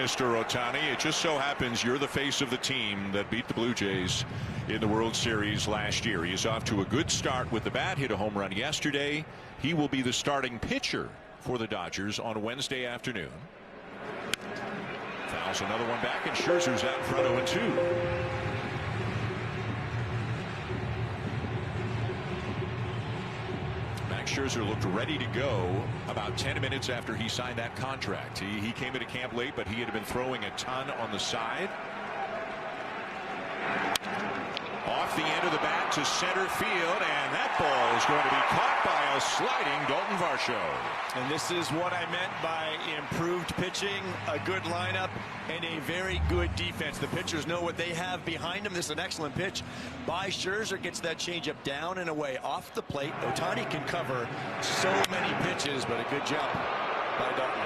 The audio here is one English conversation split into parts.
Mr. Ohtani. It just so happens you're the face of the team that beat the Blue Jays in the World Series last year. He is off to a good start with the bat, hit a home run yesterday. He will be the starting pitcher for the Dodgers on Wednesday afternoon. Fouls another one back, and Scherzer's out in front 0-2. Scherzer looked ready to go about 10 minutes after he signed that contract. He came into camp late, but he had been throwing a ton on the side. Off the end of the bat to center field, and that ball is going to be caught by a sliding Dalton Varsho. And this is what I meant by improved pitching, a good lineup, and a very good defense. The pitchers know what they have behind them. This is an excellent pitch by Scherzer. Gets that changeup down and away off the plate. Ohtani can cover so many pitches, but a good jump by Dalton.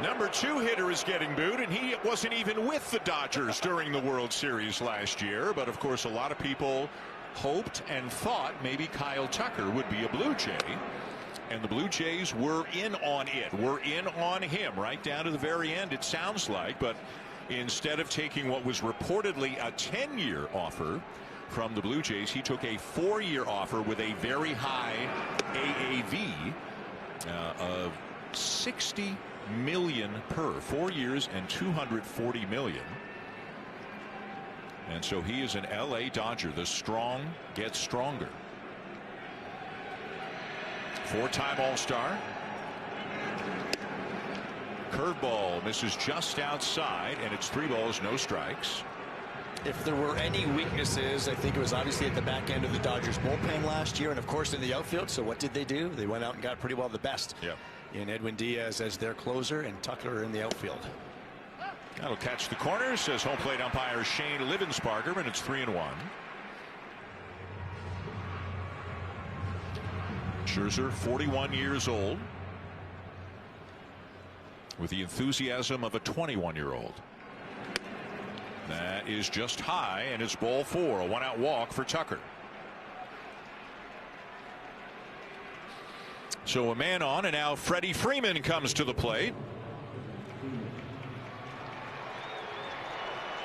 Number 2 hitter is getting booed, and he wasn't even with the Dodgers during the World Series last year. But of course, a lot of people hoped and thought maybe Kyle Tucker would be a Blue Jay, and the Blue Jays were in on it. Were in on him right down to the very end, it sounds like. But instead of taking what was reportedly a 10-year offer from the Blue Jays, he took a 4-year offer with a very high AAV of $60 million per 4 years and $240 million. And so he is an LA Dodger. The strong get stronger. 4-time All-Star. Curveball misses just outside, and it's 3 balls, no strikes. If there were any weaknesses, I think it was obviously at the back end of the Dodgers bullpen last year, and of course in the outfield. So what did they do? They went out and got pretty well the best in Edwin Diaz as their closer and Tucker in the outfield. That'll catch the corner, says home plate umpire Shane Livensparker, and it's 3-1. Scherzer, 41 years old, with the enthusiasm of a 21-year-old. That is just high, and it's ball 4, a 1-out walk for Tucker. So a man on, and now Freddie Freeman comes to the plate.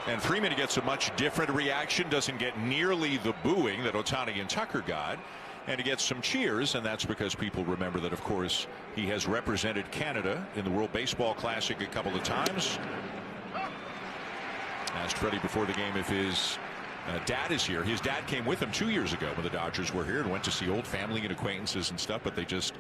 And Freeman gets a much different reaction, doesn't get nearly the booing that Ohtani and Tucker got, and he gets some cheers, and that's because people remember that, of course, he has represented Canada in the World Baseball Classic a couple of times. Asked Freddie before the game if his dad is here. His dad came with him 2 years ago when the Dodgers were here and went to see old family and acquaintances and stuff, but they just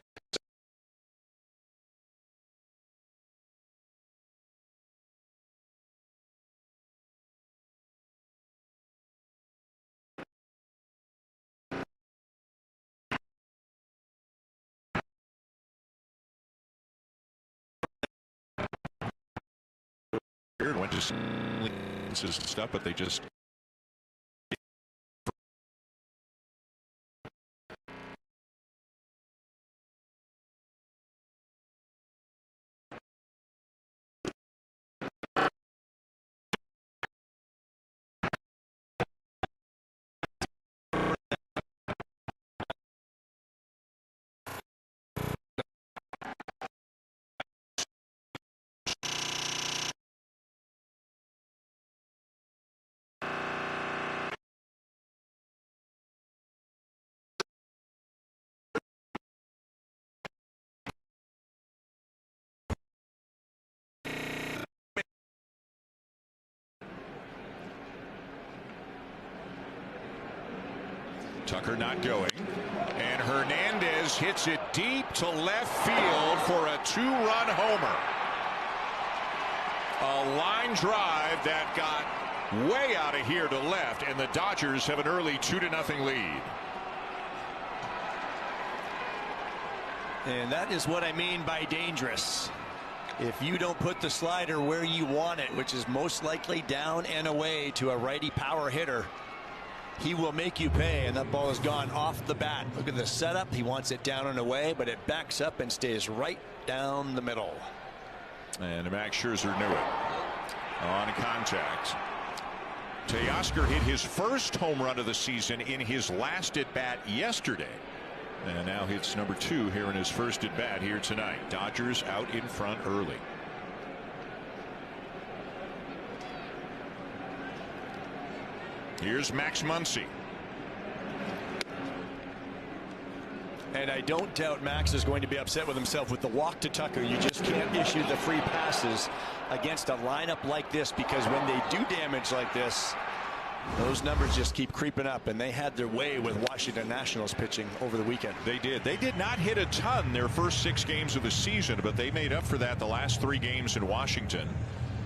went to see and stuff, but they just Tucker not going, and Hernandez hits it deep to left field for a 2-run homer. A line drive that got way out of here to left, and the Dodgers have an early 2-0 lead. And that is what I mean by dangerous. If you don't put the slider where you want it, which is most likely down and away to a righty power hitter, he will make you pay, and that ball has gone off the bat. Look at the setup. He wants it down and away, but it backs up and stays right down the middle. And Max Scherzer knew it on contact. Teoscar hit his first home run of the season in his last at bat yesterday. And now hits number 2 here in his first at bat here tonight. Dodgers out in front early. Here's Max Muncy. And I don't doubt Max is going to be upset with himself with the walk to Tucker. You just can't issue the free passes against a lineup like this, because when they do damage like this, those numbers just keep creeping up, and they had their way with Washington Nationals pitching over the weekend. They did. They did not hit a ton their first 6 games of the season, but they made up for that the last 3 games in Washington,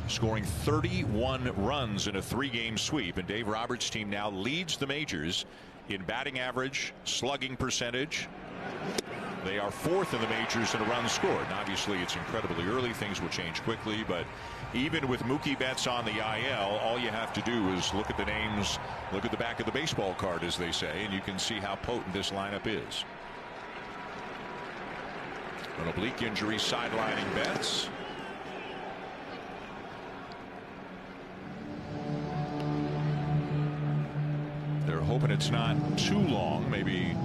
scoring 31 runs in a 3-game sweep. And Dave Roberts' team now leads the majors in batting average, slugging percentage. They are 4th in the majors in a run scored. And obviously, it's incredibly early. Things will change quickly. But even with Mookie Betts on the IL, all you have to do is look at the names, look at the back of the baseball card, as they say, and you can see how potent this lineup is. An oblique injury sidelining Betts. They're hoping it's not too long, maybe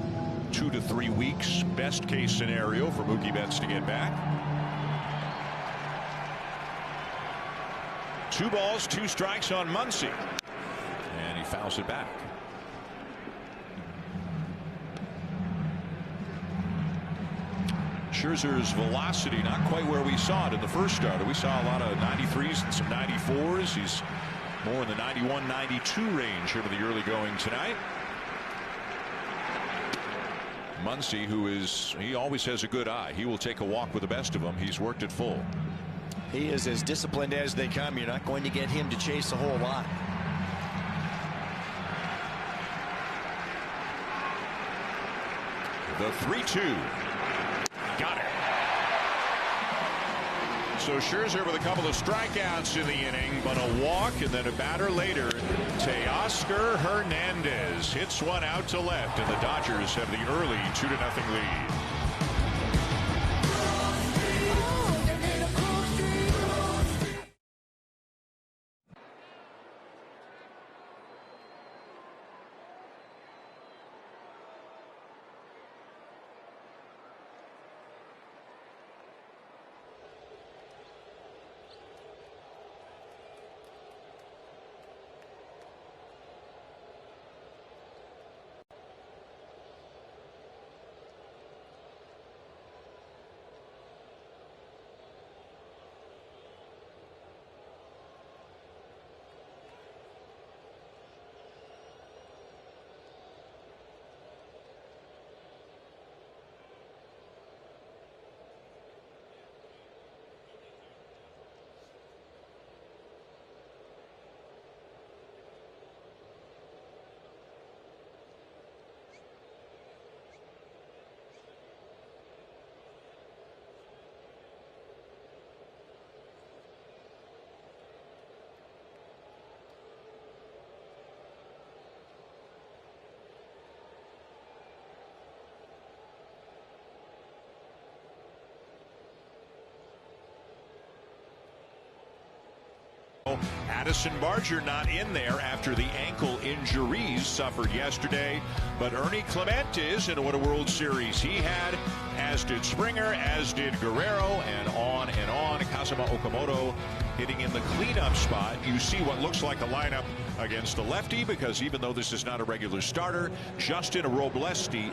2 to 3 weeks, best case scenario for Mookie Betts to get back. 2 balls, 2 strikes on Muncy, and he fouls it back. Scherzer's velocity not quite where we saw it in the first starter. We saw a lot of 93s and some 94s. He's more in the 91, 92 range here in the early going tonight. Muncy, he always has a good eye. He will take a walk with the best of them. He's worked it full. He is as disciplined as they come. You're not going to get him to chase a whole lot. The 3-2. Got it. So Scherzer with a couple of strikeouts in the inning, but a walk and then a batter later. Teoscar Hernandez hits one out to left, and the Dodgers have the early 2-0 lead. Addison Barger not in there after the ankle injuries suffered yesterday, but Ernie Clement is, and what a World Series he had, as did Springer, as did Guerrero, and on and on. Kazuma Okamoto hitting in the cleanup spot. You see what looks like a lineup against a lefty, because even though this is not a regular starter, Justin Robleski,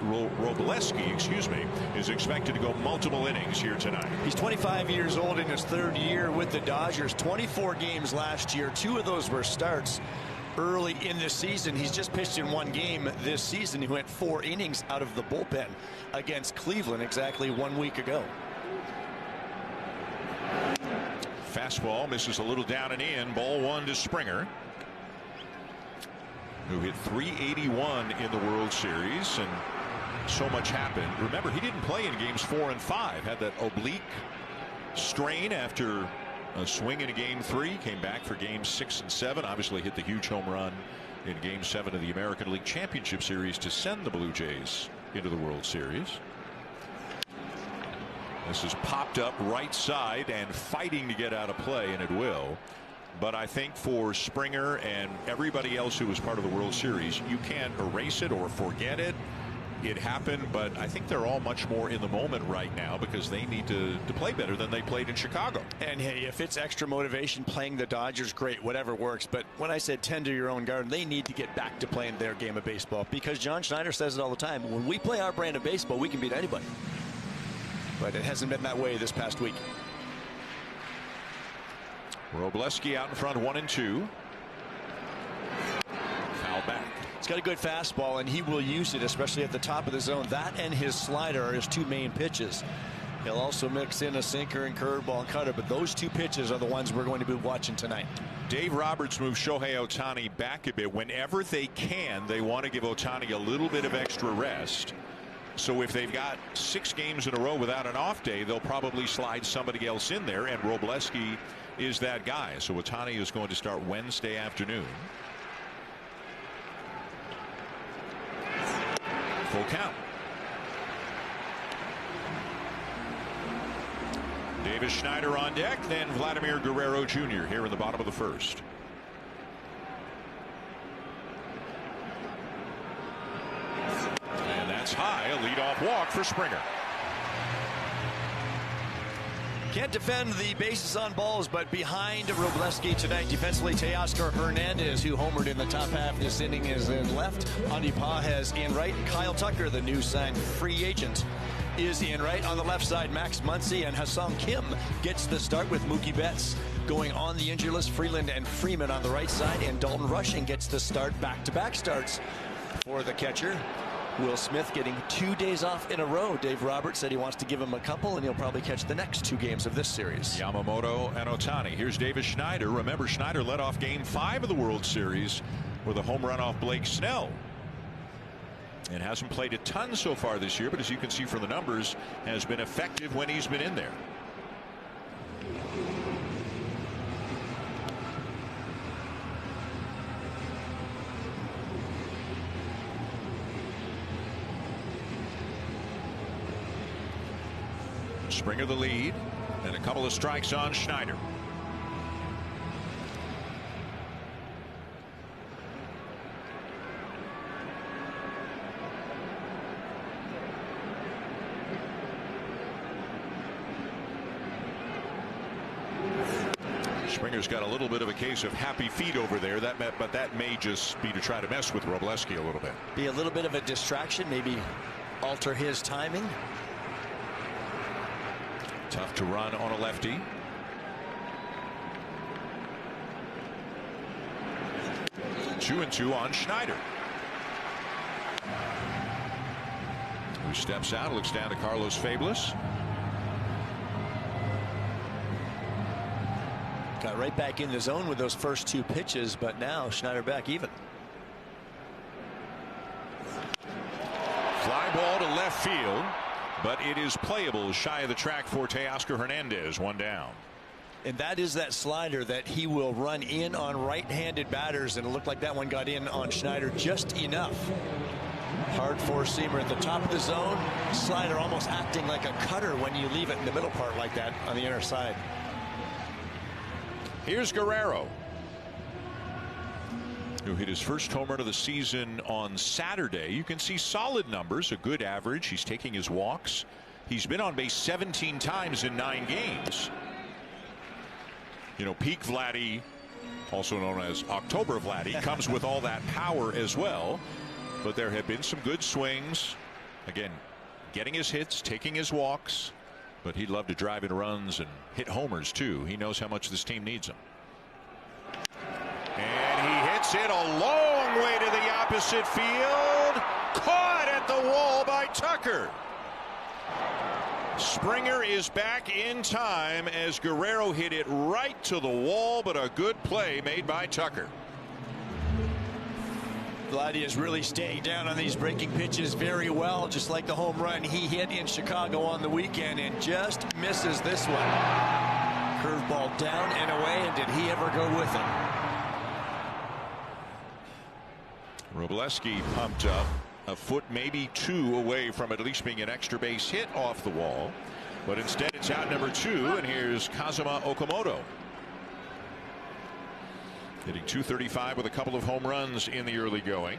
is expected to go multiple innings here tonight. He's 25 years old in his 3rd year with the Dodgers. 24 games last year. 2 of those were starts early in the season. He's just pitched in 1 game this season. He went 4 innings out of the bullpen against Cleveland exactly 1 week ago. Fastball misses a little down and in. Ball 1 to Springer, who hit .381 in the World Series, and so much happened. Remember, he didn't play in games 4 and 5. Had that oblique strain after a swing in game 3. Came back for games 6 and 7. Obviously hit the huge home run in game 7 of the American League Championship Series to send the Blue Jays into the World Series. This is popped up right side and fighting to get out of play, and it will. But I think for Springer and everybody else who was part of the World Series, you can't erase it or forget it. it happened, but I think they're all much more in the moment right now because they need to play better than they played in Chicago. And hey, if it's extra motivation playing the Dodgers, great, whatever works. But when I said tend to your own garden, they need to get back to playing their game of baseball, because John Schneider says it all the time. When we play our brand of baseball, we can beat anybody. But it hasn't been that way this past week. Robleski out in front, 1-2. Foul back. He's got a good fastball, and he will use it, especially at the top of the zone. That and his slider are his two main pitches. He'll also mix in a sinker and curveball and cutter, but those two pitches are the ones we're going to be watching tonight. Dave Roberts moves Shohei Ohtani back a bit. Whenever they can, they want to give Ohtani a little bit of extra rest. So if they've got 6 games in a row without an off day, they'll probably slide somebody else in there, and Robleski is that guy. So Ohtani is going to start Wednesday afternoon. Full count. Davis Schneider on deck, then Vladimir Guerrero Jr. here in the bottom of the first. And that's high, a leadoff walk for Springer. Can't defend the bases on balls, but behind Robleski tonight, defensively, Teoscar Hernandez, who homered in the top half this inning, is in left. Andy Pages in right. Kyle Tucker, the new signed free agent, is in right. On the left side, Max Muncy and Hassan Kim gets the start with Mookie Betts going on the injury list. Freeland and Freeman on the right side, and Dalton Rushing gets the start. Back-to-back starts for the catcher. Will Smith getting 2 days off in a row. Dave Roberts said he wants to give him a couple, and he'll probably catch the next 2 games of this series. Yamamoto and Ohtani. Here's Davis Schneider. Remember, Schneider led off Game 5 of the World Series with a home run off Blake Snell. And hasn't played a ton so far this year, but as you can see from the numbers, has been effective when he's been in there. Springer the lead, and a couple of strikes on Schneider. Springer's got a little bit of a case of happy feet over there. But that may just be to try to mess with Robleski a little bit. Be a little bit of a distraction, maybe alter his timing. Tough to run on a lefty. Two and two on Schneider, who steps out, looks down to Carlos Fabulous. Got right back in the zone with those first 2 pitches, but now Schneider back even. Fly ball to left field, but it is playable shy of the track for Teoscar Hernandez. 1 down. And that is that slider that he will run in on right-handed batters, and it looked like that one got in on Schneider just enough. Hard four-seamer at the top of the zone. Slider almost acting like a cutter when you leave it in the middle part like that on the inner side. Here's Guerrero, who hit his first home run of the season on Saturday. You can see solid numbers, a good average. He's taking his walks. He's been on base 17 times in 9 games. You know, peak Vladdy, also known as October Vladdy, comes with all that power as well. But there have been some good swings. Again, getting his hits, taking his walks. But he'd love to drive in runs and hit homers too. He knows how much this team needs him. And he hits it a long way to the opposite field. Caught at the wall by Tucker. Springer is back in time as Guerrero hit it right to the wall, but a good play made by Tucker. Vladdy is really staying down on these breaking pitches very well, just like the home run he hit in Chicago on the weekend, and just misses this one. Curveball down and away, and did he ever go with it? Robleski pumped up, a foot, maybe 2 away from at least being an extra base hit off the wall, but instead it's out number 2, and here's Kazuma Okamoto, hitting .235 with a couple of home runs in the early going.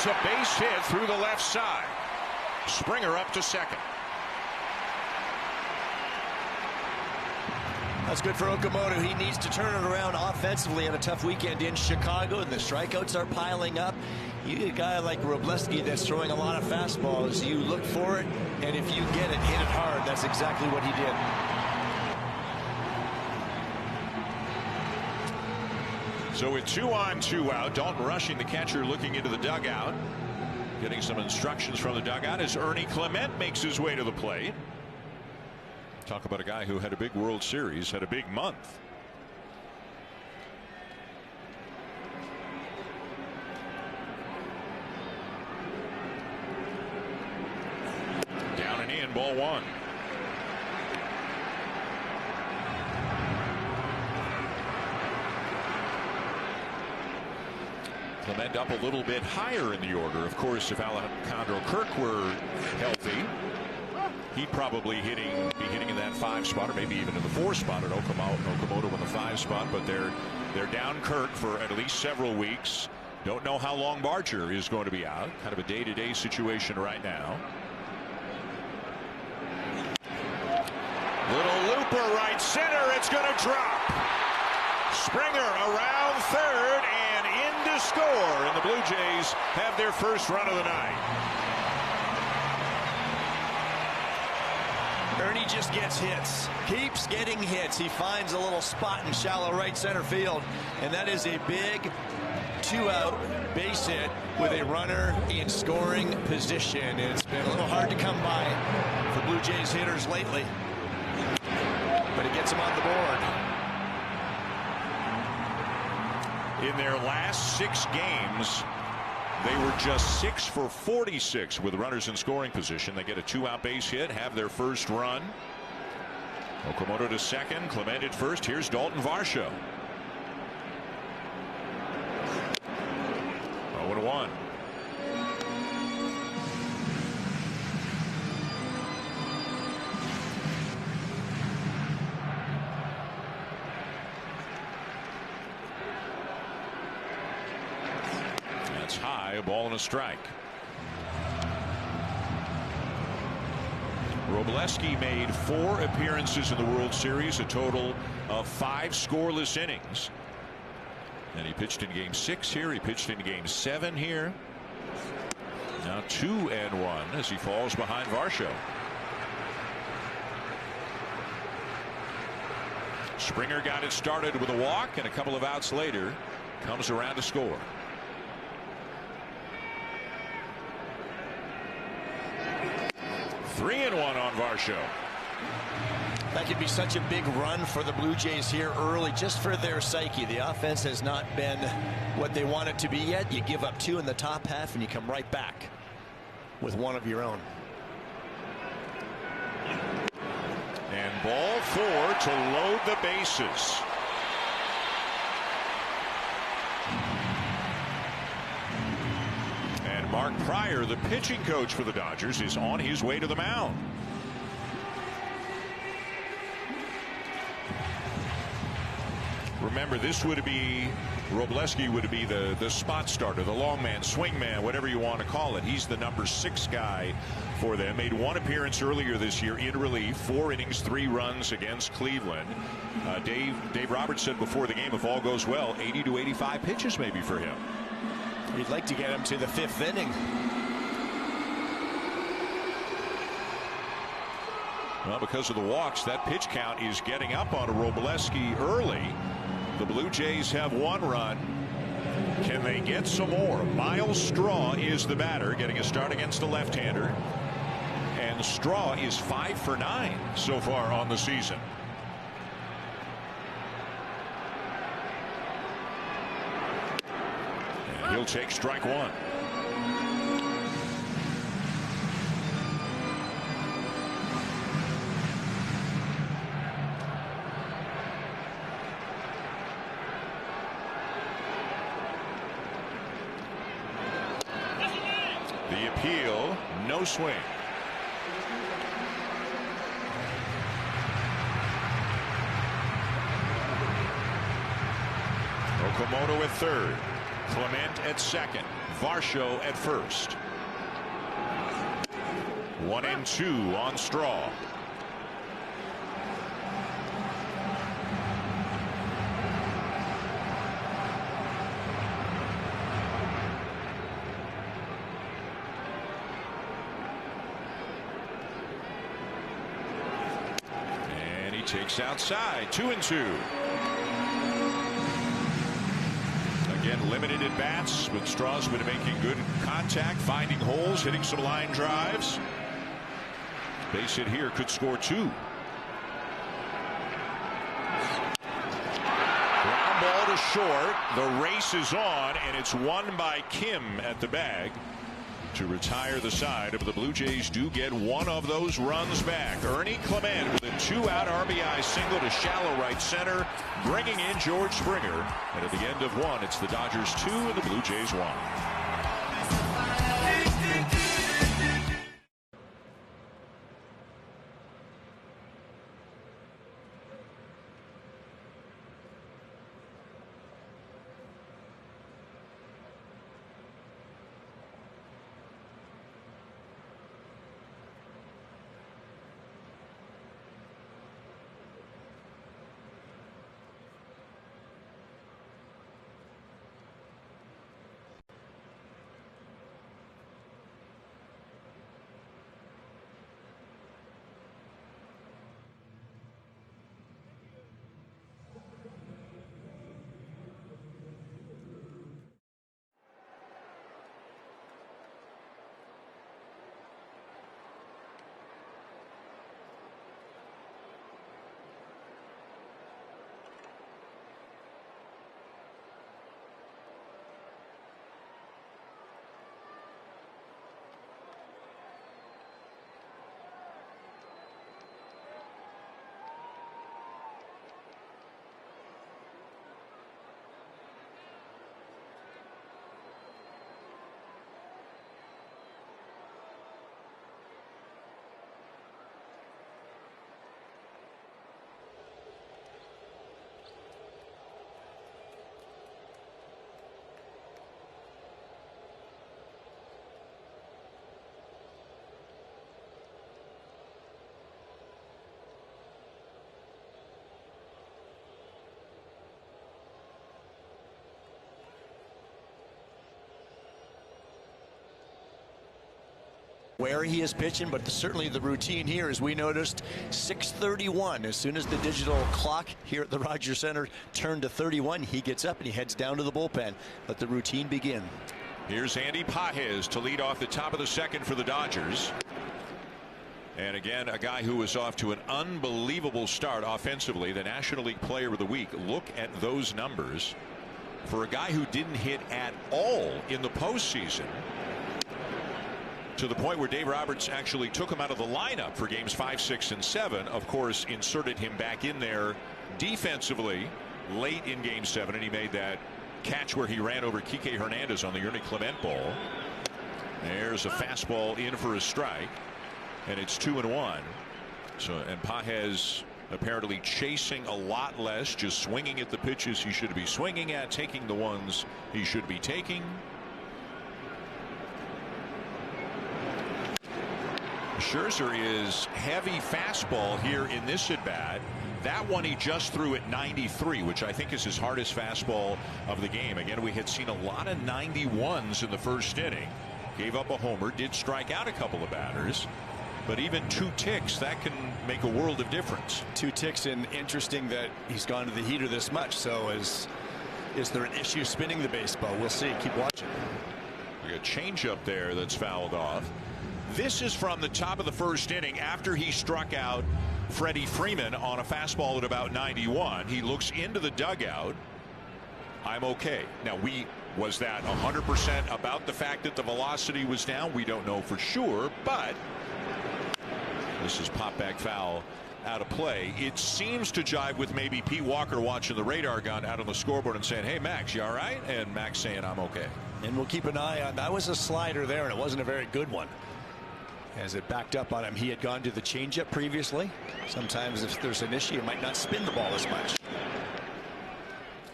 There's a base hit through the left side. Springer up to second. That's good for Okamoto. He needs to turn it around offensively on a tough weekend in Chicago, and the strikeouts are piling up. You get a guy like Robleski that's throwing a lot of fastballs. You look for it, and if you get it, hit it hard. That's exactly what he did. So with 2 on, 2 out, Dalton rushing the catcher, looking into the dugout, getting some instructions from the dugout as Ernie Clement makes his way to the plate. Talk about a guy who had a big World Series, had a big month. Down and in, ball 1. Clement up a little bit higher in the order. Of course, if Alejandro Kirk were healthy, he'd probably be hitting in that 5 spot, or maybe even in the 4 spot at Okamoto in the 5 spot. But they're down Kirk for at least several weeks. Don't know how long Barger is going to be out. Kind of a day-to-day situation right now. Little looper right center. It's going to drop. Springer around third and in to score, and the Blue Jays have their first run of the night. Ernie just gets hits, keeps getting hits. He finds a little spot in shallow right center field, and that is a big 2-out base hit with a runner in scoring position. It's been a little hard to come by for Blue Jays hitters lately, but it gets him on the board. In their last 6 games, they were just 6 for 46 with runners in scoring position. They get a 2-out base hit, have their first run. Okamoto to second, Clement at first. Here's Dalton Varsho. 0-1. High, a ball and a strike. Robleski made 4 appearances in the World Series, a total of 5 scoreless innings. And he pitched in game 6 here. He pitched in game 7 here. Now 2-1 as he falls behind Varsho. Springer got it started with a walk, and a couple of outs later comes around to score. 3-1 on Varsho. That could be such a big run for the Blue Jays here early, just for their psyche. The offense has not been what they want it to be yet. You give up 2 in the top half, and you come right back with 1 of your own. And ball 4 to load the bases. Mark Pryor, the pitching coach for the Dodgers, is on his way to the mound. Remember, this would be Robleski would be the spot starter, the long man, swing man, whatever you want to call it. He's the number 6 guy for them. Made 1 appearance earlier this year in relief, 4 innings, 3 runs against Cleveland. Dave Roberts said before the game, if all goes well, 80 to 85 pitches maybe for him. You'd like to get him to the 5th inning. Well, because of the walks, that pitch count is getting up on Robleski early. The Blue Jays have 1 run. Can they get some more? Miles Straw is the batter, getting a start against the left-hander. And Straw is 5 for 9 so far on the season. He'll take strike 1. The appeal, no swing. Okamoto at third. Clement at second. Varsho at first. 1-2 on Straw. And he takes outside. 2-2. Again, limited at bats, but Straw's been making good contact, finding holes, hitting some line drives. Base hit here could score 2. Ground ball to short. The race is on, and it's won by Kim at the bag to retire the side. But the Blue Jays do get one of those runs back. Ernie Clement with a 2-out RBI single to shallow right center, bringing in George Springer. And at the end of 1, it's the Dodgers 2 and the Blue Jays 1. Where he is pitching, but certainly the routine here, as we noticed, 6:31. As soon as the digital clock here at the Rogers Center turned to 31, he gets up and he heads down to the bullpen. Let the routine begin. Here's Andy Pages to lead off the top of the second for the Dodgers. And again, a guy who was off to an unbelievable start offensively, the National League Player of the Week. Look at those numbers for a guy who didn't hit at all in the postseason, to the point where Dave Roberts actually took him out of the lineup for games 5, 6, and 7. Of course, inserted him back in there defensively late in game 7, and he made that catch where he ran over Kike Hernandez on the Ernie Clement ball. There's a fastball in for a strike, and it's 2-1. So, and Pages apparently chasing a lot less, just swinging at the pitches he should be swinging at, taking the ones he should be taking. Scherzer is heavy fastball here in this at bat. That one he just threw at 93, which I think is his hardest fastball of the game. Again, we had seen a lot of 91s in the first inning. Gave up a homer, did strike out a couple of batters, but even 2 ticks, that can make a world of difference. 2 ticks, and interesting that he's gone to the heater this much. So is there an issue spinning the baseball? We'll see. Keep watching. We got a changeup there that's fouled off. This is from the top of the first inning after he struck out Freddie Freeman on a fastball at about 91. He looks into the dugout. I'm okay. Now, was that 100% about the fact that the velocity was down? We don't know for sure, but this is pop back foul out of play. It seems to jive with maybe Pete Walker watching the radar gun out on the scoreboard and saying, hey, Max, you all right? And Max saying, I'm okay. And we'll keep an eye on that. Was a slider there, and it wasn't a very good one. As it backed up on him, he had gone to the changeup previously. Sometimes if there's an issue, you might not spin the ball as much.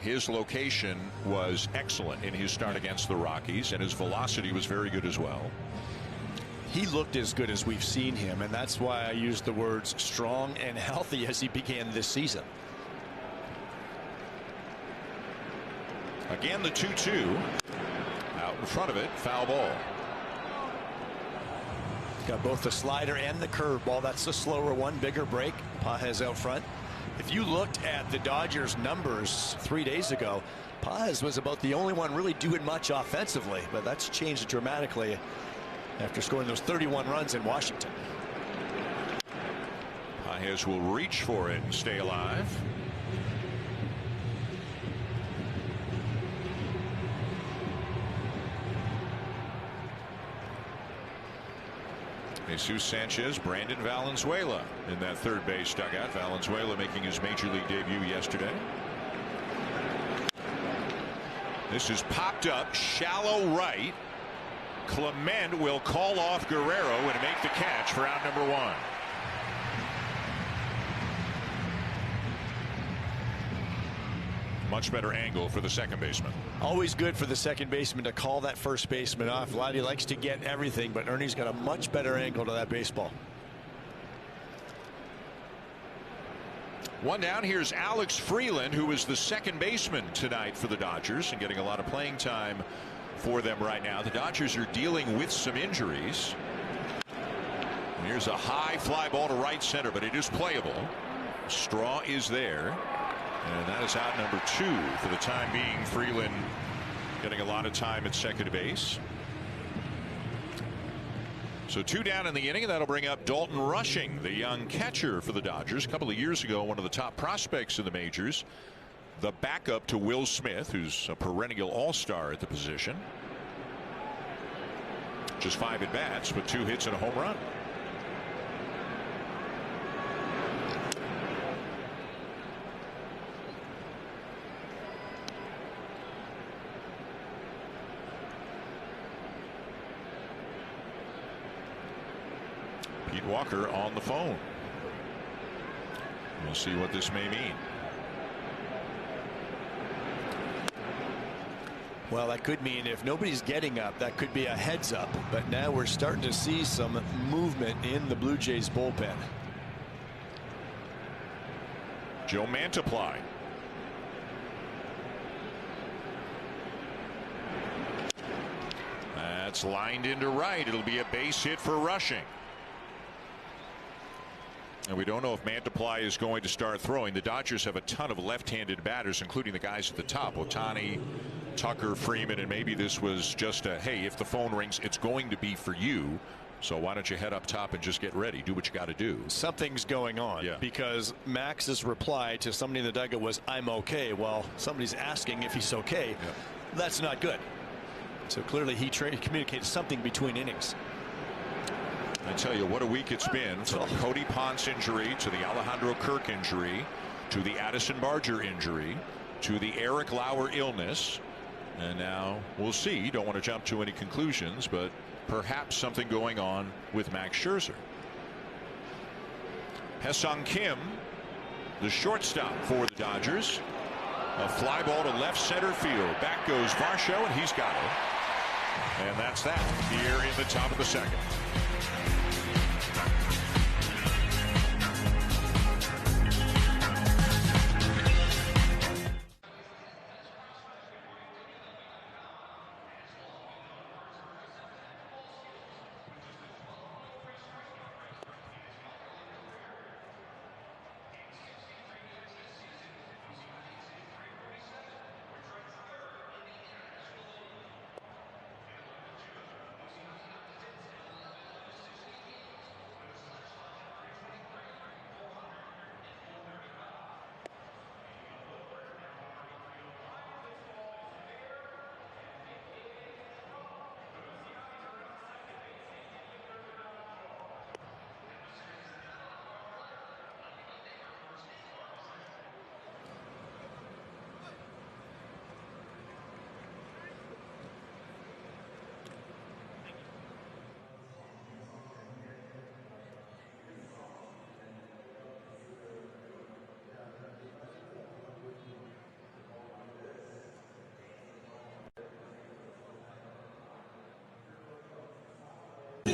his location was excellent in his start against the Rockies, and his velocity was very good as well. He looked as good as we've seen him, and that's why I used the words strong and healthy as he began this season. Again, the 2-2 out in front of it, foul ball. Got both the slider and the curveball. That's the slower one, bigger break. Pages out front. If you looked at the Dodgers numbers 3 days ago, Pages was about the only one really doing much offensively, but that's changed dramatically after scoring those 31 runs in Washington. Pages will reach for it and stay alive. Jesus Sanchez, Brandon Valenzuela in that third base dugout. Valenzuela making his major league debut yesterday. This is popped up, shallow right. Clement will call off Guerrero and make the catch for out number 1. Much better angle for the second baseman. Always good for the second baseman to call that first baseman off. Vladdy likes to get everything, but Ernie's got a much better angle to that baseball. One down. Here's Alex Freeland, who is the second baseman tonight for the Dodgers and getting a lot of playing time for them right now. The Dodgers are dealing with some injuries. Here's a high fly ball to right center, but it is playable. Straw is there. And that is out number 2 for the time being. Freeland getting a lot of time at second base. So 2 down in the inning, and that'll bring up Dalton Rushing, the young catcher for the Dodgers. A couple of years ago, one of the top prospects in the majors. The backup to Will Smith, who's a perennial all-star at the position. Just 5 at bats, but 2 hits and a home run. Pete Walker on the phone. We'll see what this may mean. Well, that could mean if nobody's getting up, that could be a heads up. But now we're starting to see some movement in the Blue Jays bullpen. Joe Mantiply. That's lined into right. It'll be a base hit for Rushing. And we don't know if Mantiply is going to start throwing. The Dodgers have a ton of left-handed batters, including the guys at the top. Ohtani, Tucker, Freeman, and maybe this was just a, hey, if the phone rings, it's going to be for you. So why don't you head up top and just get ready? Do what you got to do. Something's going on, because Max's reply to somebody in the dugout was, I'm okay. Well, somebody's asking if he's okay. That's not good. So clearly he communicated something between innings. I tell you what a week it's been, from the Cody Ponce injury to the Alejandro Kirk injury to the Addison Barger injury to the Eric Lauer illness, and now we'll see. Don't want to jump to any conclusions, but perhaps something going on with Max Scherzer. Ha-Seong Kim, the shortstop for the Dodgers. A fly ball to left center field. Back goes Varsho, and he's got it. And that's that here in the top of the second.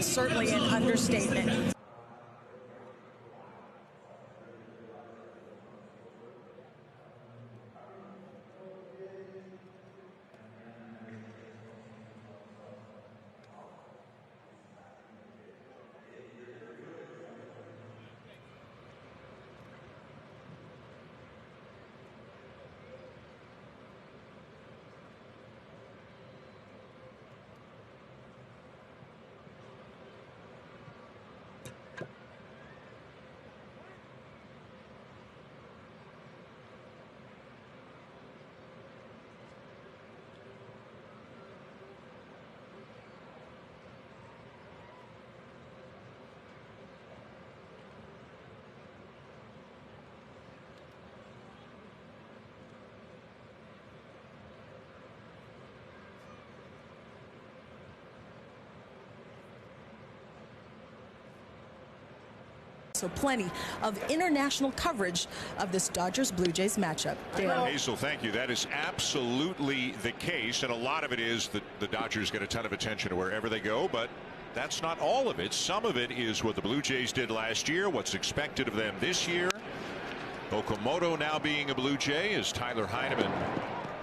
is certainly an understatement. So plenty of international coverage of this Dodgers-Blue Jays matchup. Dale. Hazel, thank you. That is absolutely the case, and a lot of it is that the Dodgers get a ton of attention wherever they go, but that's not all of it. Some of it is what the Blue Jays did last year, what's expected of them this year. Okamoto now being a Blue Jay as Tyler Heineman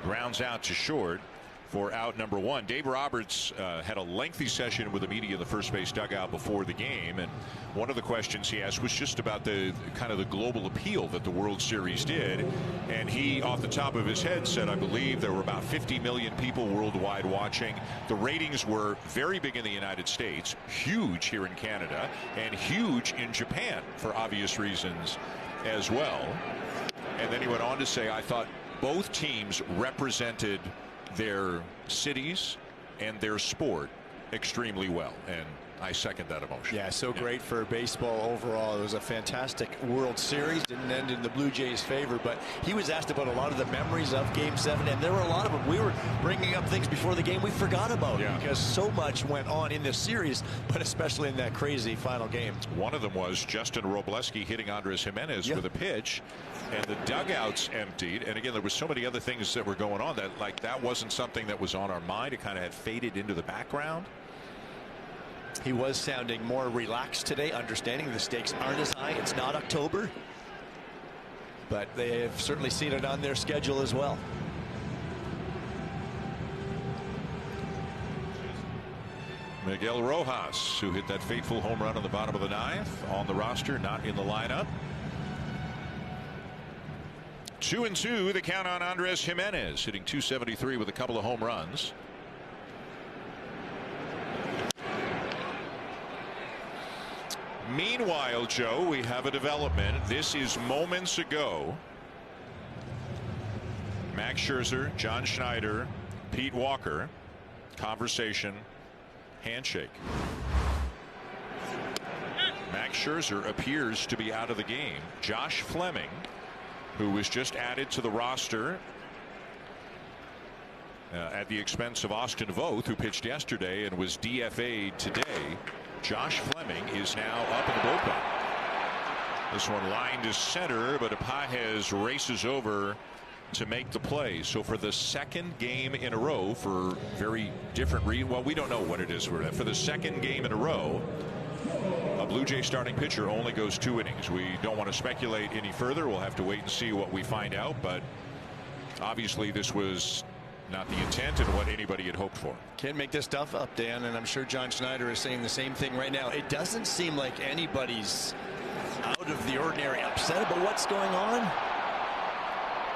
grounds out to short for out number one. Dave Roberts had a lengthy session with the media in the first base dugout before the game, and one of the questions he asked was just about the kind of the global appeal that the World Series did, and he off the top of his head said, I believe there were about 50 million people worldwide watching. The ratings were very big in the United States, huge here in Canada, and huge in Japan for obvious reasons as well. And then he went on to say, I thought both teams represented their cities and their sport extremely well, and I second that emotion. Yeah, so great for baseball overall. It was a fantastic World Series. Didn't end in the Blue Jays' favor, but he was asked about a lot of the memories of Game 7, and there were a lot of them. We were bringing up things before the game we forgot about because so much went on in this series, but especially in that crazy final game. One of them was Justin Robleski hitting Andres Jimenez with a pitch, and the dugouts emptied. And again, there were so many other things that were going on that that wasn't something that was on our mind. It kind of had faded into the background. He was sounding more relaxed today, understanding the stakes aren't as high. It's not October, but they have certainly seen it on their schedule as well. Miguel Rojas, who hit that fateful home run on the bottom of the ninth, on the roster, not in the lineup. 2-2, the count on Andres Jimenez, hitting .273 with a couple of home runs. Meanwhile, Joe, we have a development. This is moments ago. Max Scherzer, John Schneider, Pete Walker, conversation, handshake. Max Scherzer appears to be out of the game. Josh Fleming, who was just added to the roster at the expense of Austin Voth, who pitched yesterday and was DFA'd today. Josh Fleming is now up in the bullpen. This one lined to center, but Pages races over to make the play. So for the second game in a row, for very different reason, well, we don't know what it is. For the second game in a row, a Blue Jay starting pitcher only goes 2 innings. We don't want to speculate any further. We'll have to wait and see what we find out. But obviously, this was not the intent and what anybody had hoped for. Can't make this stuff up, Dan, and I'm sure John Schneider is saying the same thing right now. It doesn't seem like anybody's out of the ordinary upset about what's going on.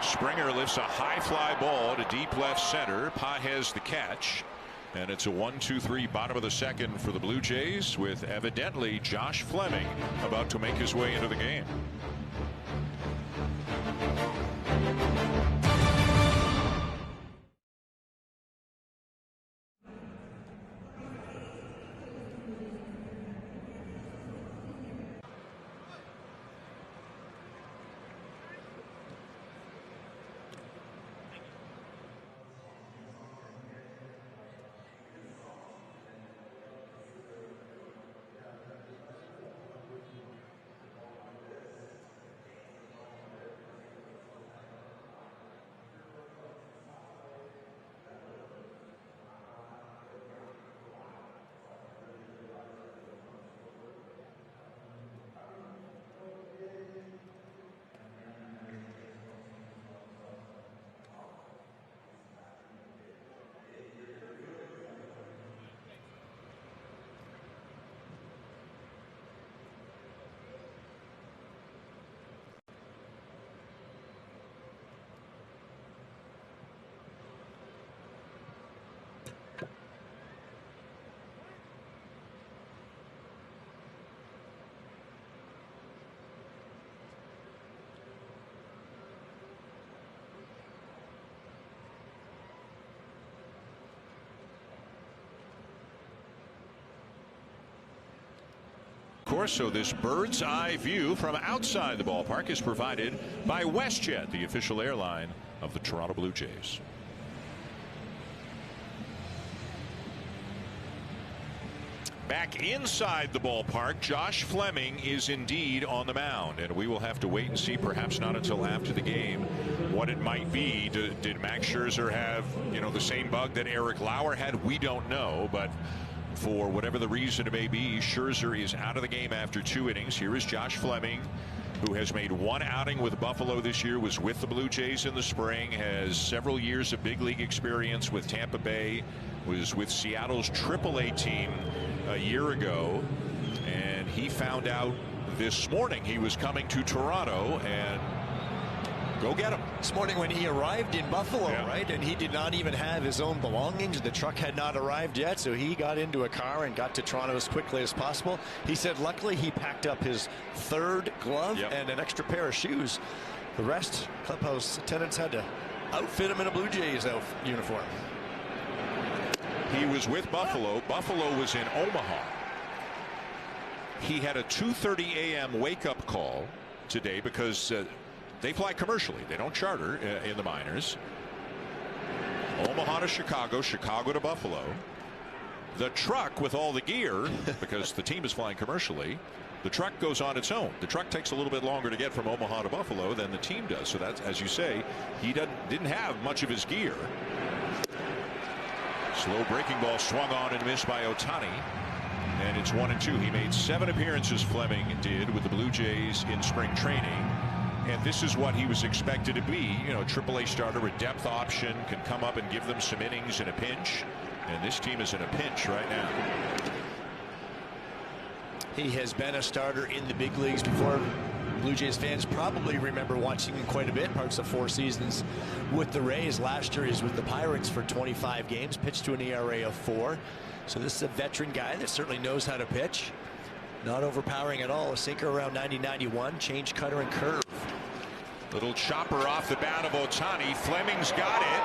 Springer lifts a high fly ball to deep left center. Pages the catch, and it's a 1-2-3 bottom of the second for the Blue Jays, with evidently Josh Fleming about to make his way into the game. course, so this bird's eye view from outside the ballpark is provided by WestJet, the official airline of the Toronto Blue Jays. Back inside the ballpark, Josh Fleming is indeed on the mound, and we will have to wait and see, perhaps not until after the game, what it might be. Did Max Scherzer have, the same bug that Eric Lauer had? We don't know, but for whatever the reason it may be, Scherzer is out of the game after 2 innings. Here is Josh Fleming, who has made 1 outing with Buffalo this year, was with the Blue Jays in the spring, has several years of big league experience with Tampa Bay, was with Seattle's AAA team a year ago, and he found out this morning he was coming to Toronto, and go get him. This morning when he arrived in Buffalo, yeah. Right, and he did not even have his own belongings. The truck had not arrived yet, so he got into a car and got to Toronto as quickly as possible. He said luckily he packed up his 3rd glove and an extra pair of shoes. The rest, clubhouse attendants had to outfit him in a Blue Jays uniform. He was with Buffalo. Buffalo was in Omaha. He had a 2:30 a.m. wake-up call today because they fly commercially. They don't charter in the minors. Omaha to Chicago, Chicago to Buffalo. The truck with all the gear, because the team is flying commercially, the truck goes on its own. The truck takes a little bit longer to get from Omaha to Buffalo than the team does. So that's, as you say, he didn't have much of his gear. Slow breaking ball swung on and missed by Ohtani. And it's 1-2. He made 7 appearances, Fleming did, with the Blue Jays in spring training. And this is what he was expected to be. AAA starter, a depth option, can come up and give them some innings in a pinch. And this team is in a pinch right now. He has been a starter in the big leagues before. Blue Jays fans probably remember watching him quite a bit. Parts of 4 seasons with the Rays. Last year he's with the Pirates for 25 games, pitched to an ERA of 4. So this is a veteran guy that certainly knows how to pitch. Not overpowering at all. A sinker around 90-91, change, cutter, and curve. Little chopper off the bat of Ohtani. Fleming's got it,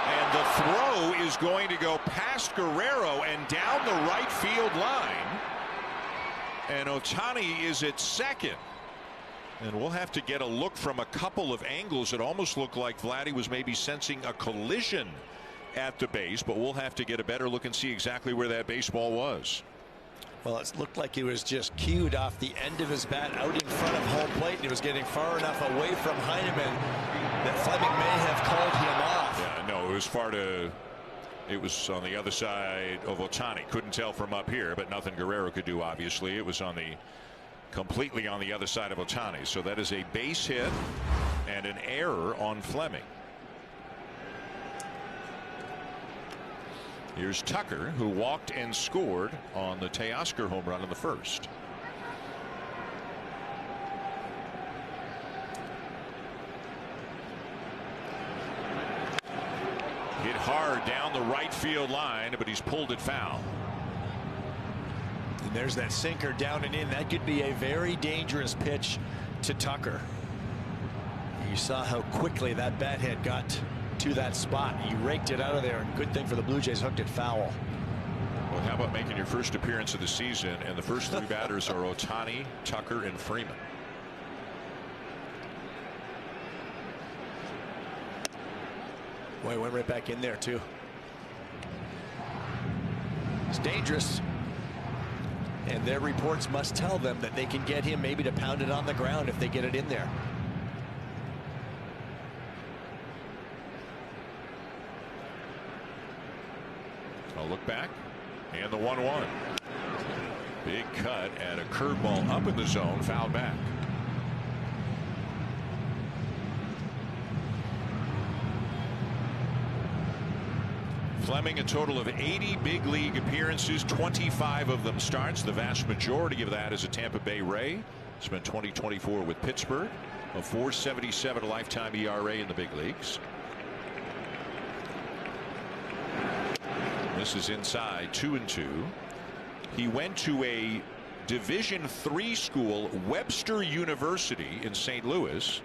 and the throw is going to go past Guerrero and down the right field line. And Ohtani is at second. And we'll have to get a look from a couple of angles. It almost looked like Vladdy was maybe sensing a collision at the base, but we'll have to get a better look and see exactly where that baseball was. Well, it looked like he was just cued off the end of his bat out in front of home plate, and he was getting far enough away from Heineman that Fleming may have called him off. Yeah, no, it was on the other side of Ohtani. Couldn't tell from up here, but nothing Guerrero could do, obviously. It was completely on the other side of Ohtani. So that is a base hit and an error on Fleming. Here's Tucker, who walked and scored on the Teoscar home run in the first. Hit hard down the right field line, but he's pulled it foul. And there's that sinker down and in. That could be a very dangerous pitch to Tucker. You saw how quickly that bat head got to that spot. He raked it out of there, and good thing for the Blue Jays, hooked it foul. Well, how about making your first appearance of the season, and the first 3 batters are Ohtani, Tucker, and Freeman. Boy, he went right back in there too. It's dangerous, and their reports must tell them that they can get him maybe to pound it on the ground if they get it in there. I'll look back, and the 1-1. Big cut and a curveball up in the zone, fouled back. Fleming, a total of 80 big league appearances, 25 of them starts. The vast majority of that is a Tampa Bay Ray. Spent 2024 with Pittsburgh, a 4.77 lifetime ERA in the big leagues. This is inside, 2-2. He went to a Division III school, Webster University in St. Louis.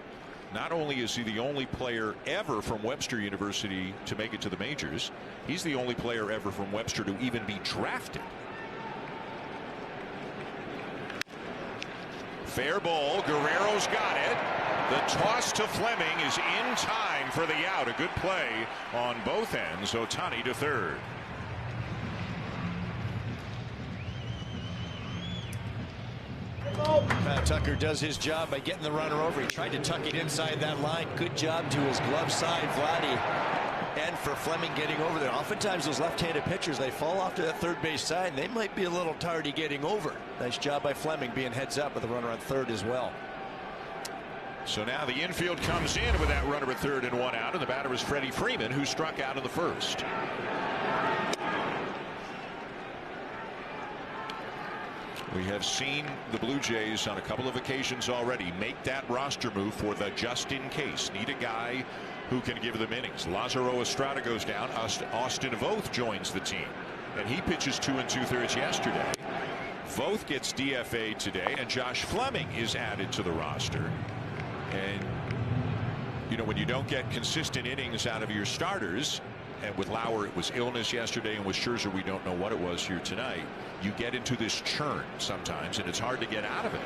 Not only is he the only player ever from Webster University to make it to the majors, he's the only player ever from Webster to even be drafted. Fair ball. Guerrero's got it. The toss to Fleming is in time for the out. A good play on both ends. Ohtani to third. Tucker does his job by getting the runner over. He tried to tuck it inside that line. Good job to his glove side, Vladdy. And for Fleming getting over there. Oftentimes those left-handed pitchers, they fall off to that third base side, and they might be a little tardy getting over. Nice job by Fleming being heads up with a runner on third as well. So now the infield comes in with that runner at third and one out, and the batter is Freddie Freeman, who struck out in the first. We have seen the Blue Jays on a couple of occasions already make that roster move for the just in case. Need a guy who can give them innings. Lazaro Estrada goes down. Austin Voth joins the team, and he pitches 2 2/3 yesterday. Voth gets DFA'd today, and Josh Fleming is added to the roster. And you know, when you don't get consistent innings out of your starters, and with Lauer it was illness yesterday, and with Scherzer we don't know what it was here tonight, you get into this churn sometimes, and it's hard to get out of it.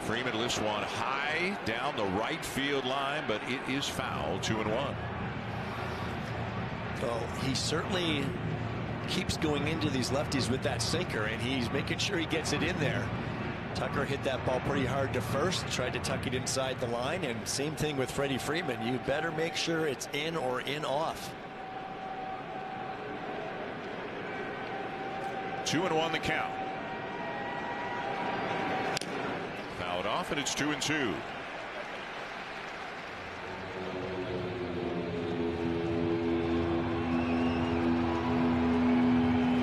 Freeman lifts one high down the right field line, but it is foul. 2-1. Well, he certainly keeps going into these lefties with that sinker, and he's making sure he gets it in there. Tucker hit that ball pretty hard to first, tried to tuck it inside the line, and same thing with Freddie Freeman. You better make sure it's in or in off. 2-1 the count. Fouled off, and it's 2-2.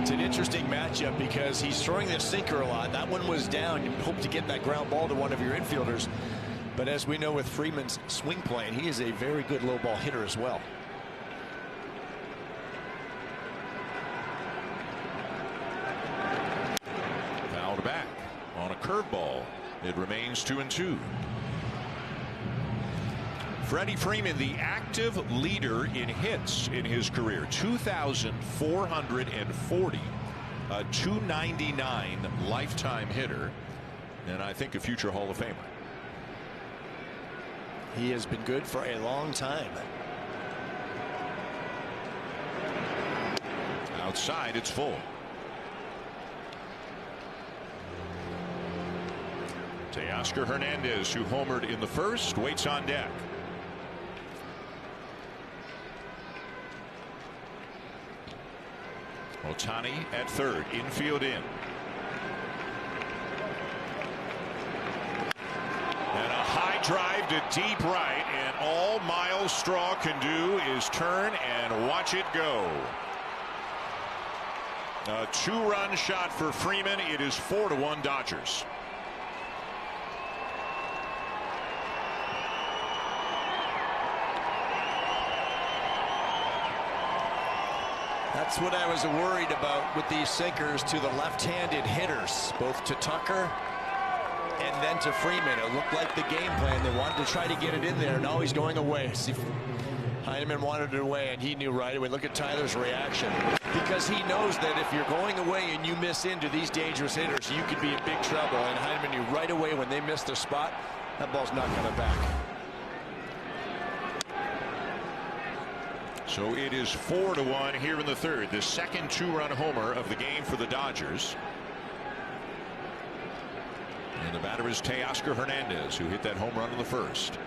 It's an interesting matchup because he's throwing the sinker a lot. That one was down. You hope to get that ground ball to one of your infielders. But as we know with Freeman's swing plane, he is a very good low ball hitter as well. Fouled back on a curveball. It remains 2-2. Freddie Freeman, the active leader in hits in his career, 2,440, a .299 lifetime hitter, and I think a future Hall of Famer. He has been good for a long time. Outside, it's full. Teoscar Hernandez, who homered in the first, waits on deck. Ohtani at third, infield in. And a high drive to deep right, and all Miles Straw can do is turn and watch it go. A 2-run shot for Freeman. It is 4-1 Dodgers. That's what I was worried about with these sinkers to the left-handed hitters, both to Tucker and then to Freeman. It looked like the game plan. They wanted to try to get it in there. Now he's going away. See, Heineman wanted it away, and he knew right away. Look at Tyler's reaction, because he knows that if you're going away and you miss into these dangerous hitters, you could be in big trouble. And Heineman knew right away when they missed their spot, that ball's not coming back. So it is 4-1 here in the third. The second 2-run homer of the game for the Dodgers. And the batter is Teoscar Hernandez, who hit that home run in the first.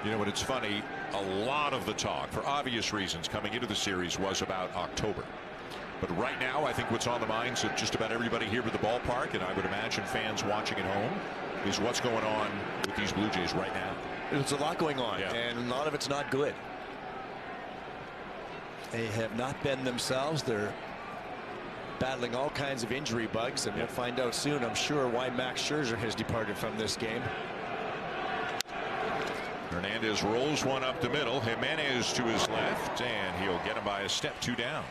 You know what, it's funny, a lot of the talk, for obvious reasons, coming into the series was about October. But right now, I think what's on the minds of just about everybody here at the ballpark, and I would imagine fans watching at home, is what's going on with these Blue Jays right now. There's a lot going on, yeah, and a lot of it's not good. They have not been themselves. They're battling all kinds of injury bugs, and we'll find out soon, I'm sure, why Max Scherzer has departed from this game. Hernandez rolls one up the middle. Jimenez to his left, and he'll get him by a step 2 down.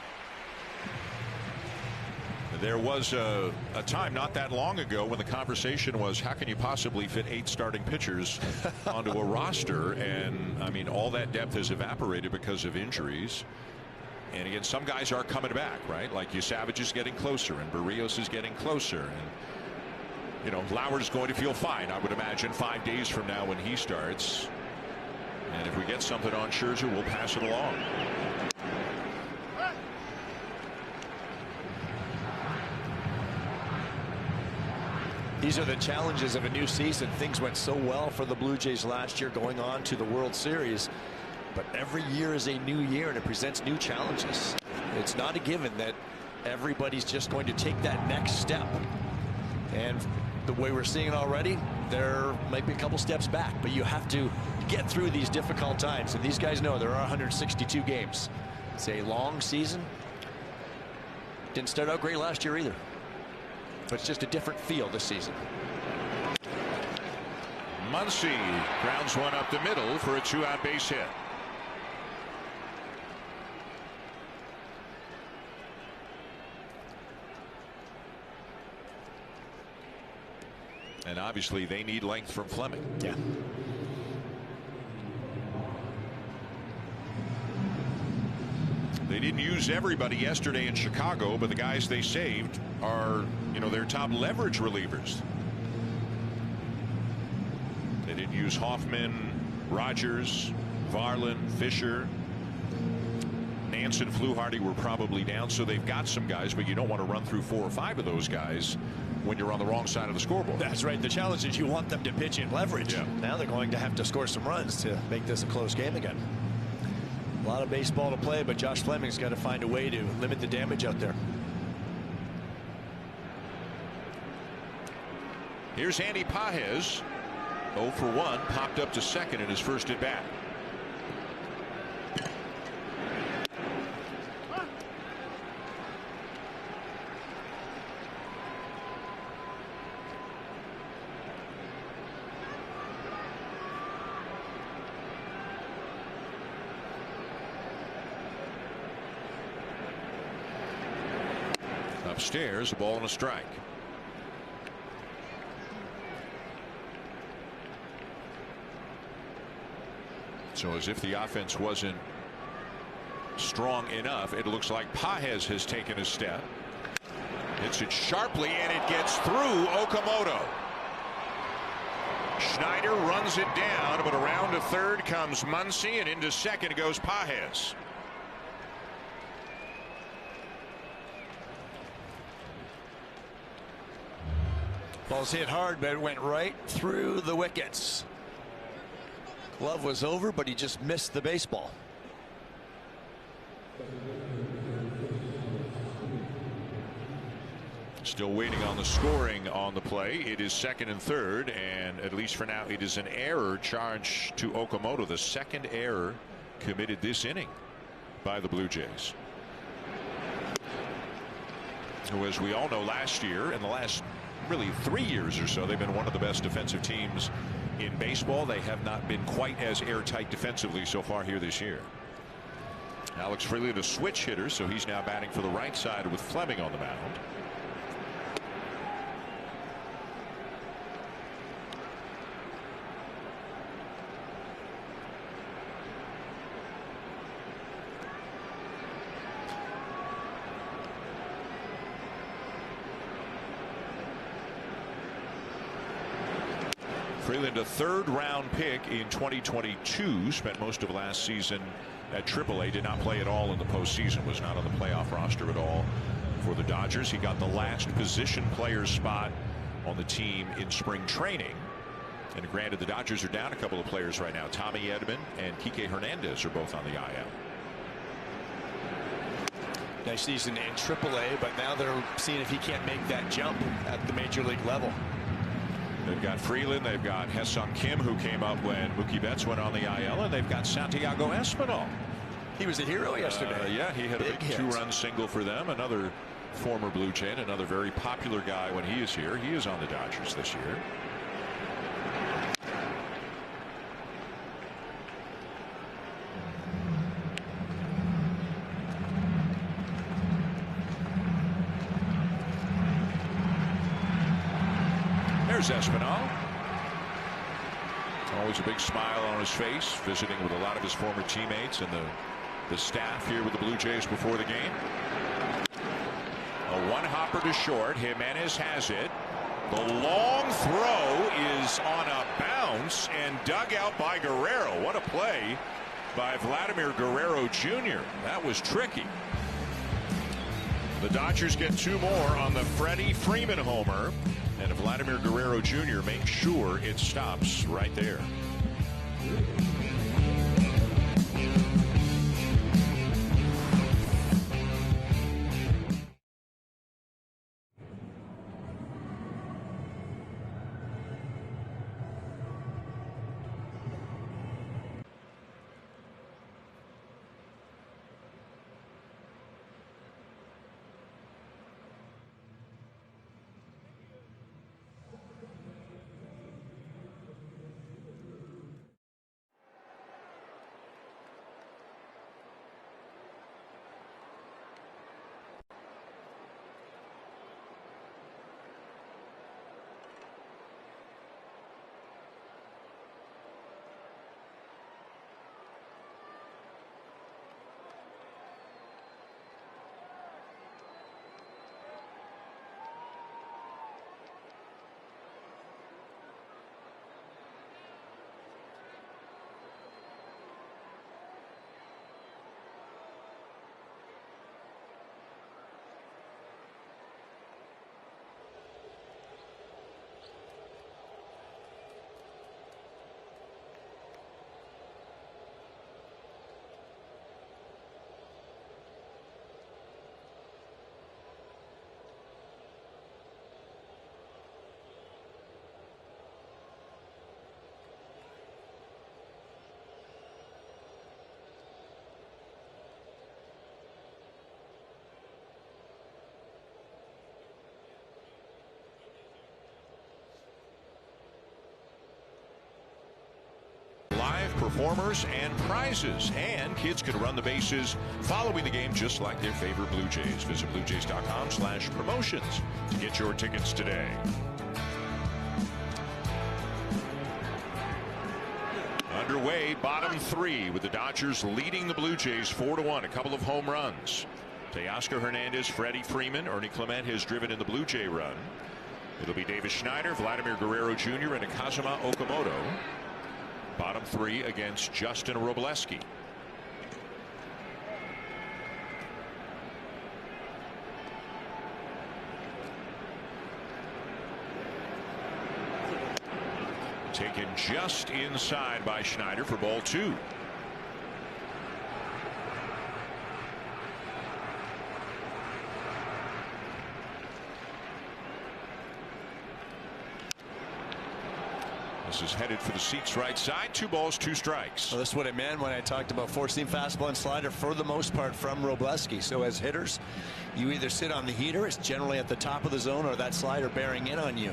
There was a time not that long ago when the conversation was, how can you possibly fit 8 starting pitchers onto a roster? And I mean, all that depth has evaporated because of injuries. And again, some guys are coming back, right? Like Savage is getting closer, and Barrios is getting closer, and you know, Lauer's going to feel fine, I would imagine, 5 days from now when he starts. And if we get something on Scherzer, we'll pass it along. These are the challenges of a new season. Things went so well for the Blue Jays last year going on to the World Series. But every year is a new year, and it presents new challenges. It's not a given that everybody's just going to take that next step. And the way we're seeing it already, there might be a couple steps back, but you have to get through these difficult times. And these guys know there are 162 games. It's a long season. Didn't start out great last year either. But it's just a different feel this season. Muncy grounds one up the middle for a 2-out base hit. And obviously they need length from Fleming. Yeah. They didn't use everybody yesterday in Chicago, but the guys they saved are, you know, their top leverage relievers. They didn't use Hoffman, Rogers, Varland, Fisher. Nance and Fluharty were probably down, so they've got some guys, but you don't want to run through 4 or 5 of those guys when you're on the wrong side of the scoreboard. That's right. The challenge is you want them to pitch in leverage. Yeah. Now they're going to have to score some runs to make this a close game again. A lot of baseball to play, but Josh Fleming's got to find a way to limit the damage out there. Here's Andy Pages, 0 for 1, popped up to second in his first at bat. Upstairs, a ball and a strike. So as if the offense wasn't strong enough, it looks like Pages has taken a step. Hits it sharply, and it gets through Okamoto. Schneider runs it down, but around to third comes Muncy, and into second goes Pages. Ball's hit hard, but it went right through the wickets. Glove was over, but he just missed the baseball. Still waiting on the scoring on the play. It is second and third, and at least for now it is an error charged to Okamoto, the second error committed this inning by the Blue Jays, who, as we all know, last year and the last really 3 years or so, they've been one of the best defensive teams in baseball. They have not been quite as airtight defensively so far here this year. Alex Freeland, a switch hitter, so he's now batting for the right side with Fleming on the mound. Freeland, a third-round pick in 2022, spent most of last season at AAA, did not play at all in the postseason, was not on the playoff roster at all for the Dodgers. He got the last position player spot on the team in spring training. And granted, the Dodgers are down a couple of players right now. Tommy Edman and Kike Hernandez are both on the IL. Nice season in AAA, but now they're seeing if he can't make that jump at the major league level. They've got Freeland, they've got Ha-Seong Kim, who came up when Mookie Betts went on the IL, and they've got Santiago Espinal. He was a hero yesterday. Yeah, he had a big 2-run single for them. Another former Blue Jay, another very popular guy when he is here. He is on the Dodgers this year. There's Espinal. Always a big smile on his face, visiting with a lot of his former teammates in the the staff here with the Blue Jays before the game. A one-hopper to short. Jimenez has it. The long throw is on a bounce and dug out by Guerrero. What a play by Vladimir Guerrero Jr. That was tricky. The Dodgers get 2 more on the Freddie Freeman homer, and Vladimir Guerrero Jr. makes sure it stops right there. Live performers and prizes, and kids can run the bases following the game just like their favorite Blue Jays. Visit bluejays.com/promotions to get your tickets today. Underway, bottom 3 with the Dodgers leading the Blue Jays 4-1. A couple of home runs. Teoscar Hernandez, Freddie Freeman, Ernie Clement has driven in the Blue Jay run. It'll be Davis Schneider, Vladimir Guerrero Jr., and Kazuma Okamoto. Bottom 3 against Justin Robleski. Taken just inside by Schneider for ball 2. This is headed for the seats right side. 2 balls, 2 strikes. Well, that's what I meant when I talked about four-seam fastball and slider for the most part from Robleski. So as hitters, you either sit on the heater, it's generally at the top of the zone, or that slider bearing in on you.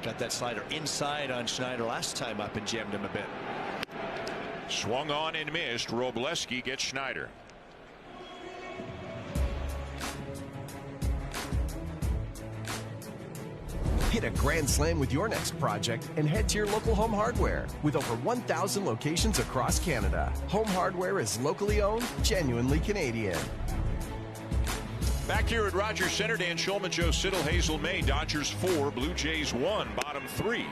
Got that slider inside on Schneider last time up and jammed him a bit. Swung on and missed. Robleski gets Schneider. Hit a grand slam with your next project and head to your local Home Hardware. With over 1,000 locations across Canada, Home Hardware is locally owned, genuinely Canadian. Back here at Rogers Center, Dan Shulman, Joe Siddle, Hazel May. Dodgers 4, Blue Jays 1, bottom 3.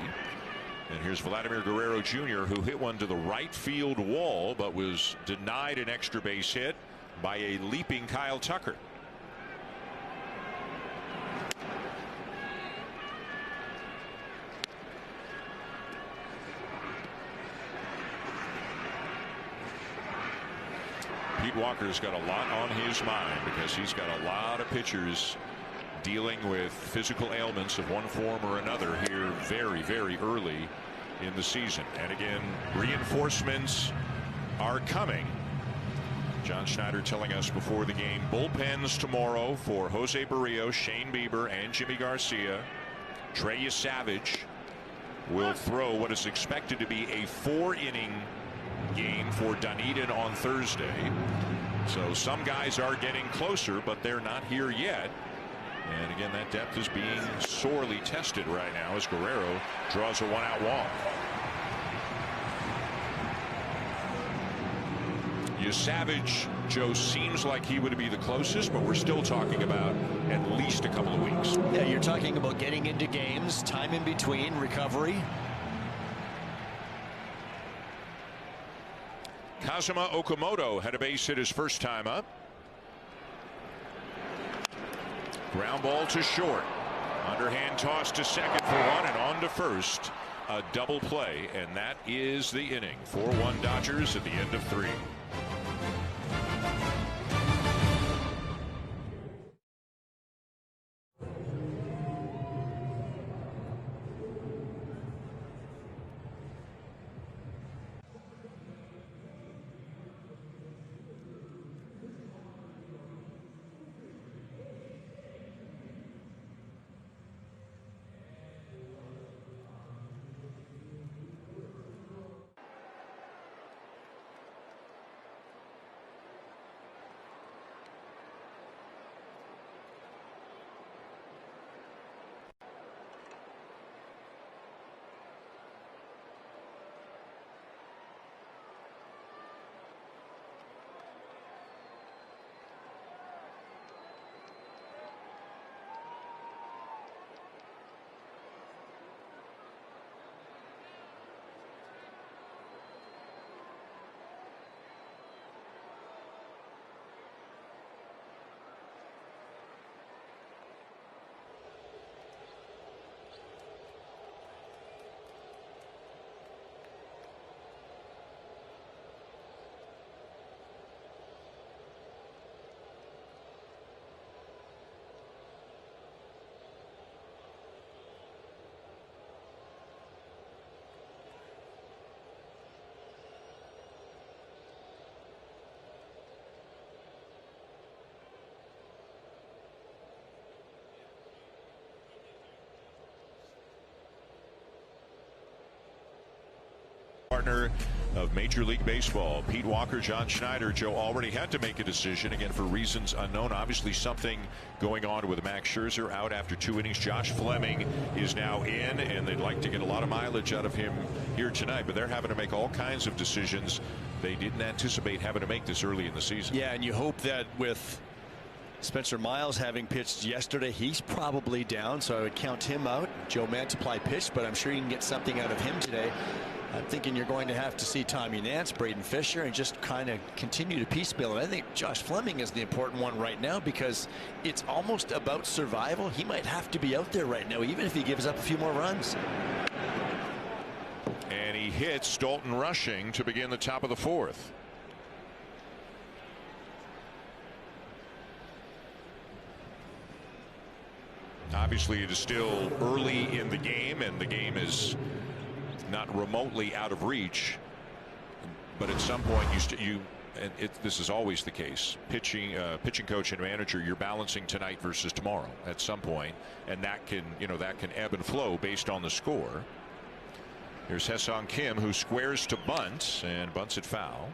And here's Vladimir Guerrero Jr., who hit one to the right field wall, but was denied an extra base hit by a leaping Kyle Tucker. Pete Walker's got a lot on his mind because he's got a lot of pitchers dealing with physical ailments of one form or another here very, very early in the season. And again, reinforcements are coming. John Schneider telling us before the game, bullpens tomorrow for Jose Barrios, Shane Bieber, and Jimmy Garcia. Trey Savage will throw what is expected to be a 4-inning game for Dunedin on Thursday. So some guys are getting closer, but they're not here yet. And again, that depth is being sorely tested right now as Guerrero draws a one-out walk. Savage, Joe, seems like he would be the closest, but we're still talking about at least a couple of weeks. Yeah, you're talking about getting into games, time in between, recovery. Kazuma Okamoto had a base hit his first time up. Ground ball to short. Underhand toss to second for one and on to first. A double play, and that is the inning. 4-1 Dodgers at the end of 3. Partner of Major League Baseball, Pete Walker, John Schneider. Joe already had to make a decision, again for reasons unknown. Obviously something going on with Max Scherzer out after 2 innings. Josh Fleming is now in, and they'd like to get a lot of mileage out of him here tonight, but they're having to make all kinds of decisions they didn't anticipate having to make this early in the season. Yeah, and you hope that with Spencer Miles having pitched yesterday, he's probably down, so I would count him out. Joe Mantiply pitched, but I'm sure you can get something out of him today. I'm thinking you're going to have to see Tommy Nance, Braden Fisher, and just kind of continue to piecemeal. And I think Josh Fleming is the important one right now because it's almost about survival. He might have to be out there right now, even if he gives up a few more runs. And he hits Dalton Rushing to begin the top of the 4th. Obviously, it is still early in the game, and the game is not remotely out of reach, but at some point this is always the case. Pitching coach and manager, you're balancing tonight versus tomorrow at some point, and that can ebb and flow based on the score. Here's Haesung Kim, who squares to bunt and bunts it foul.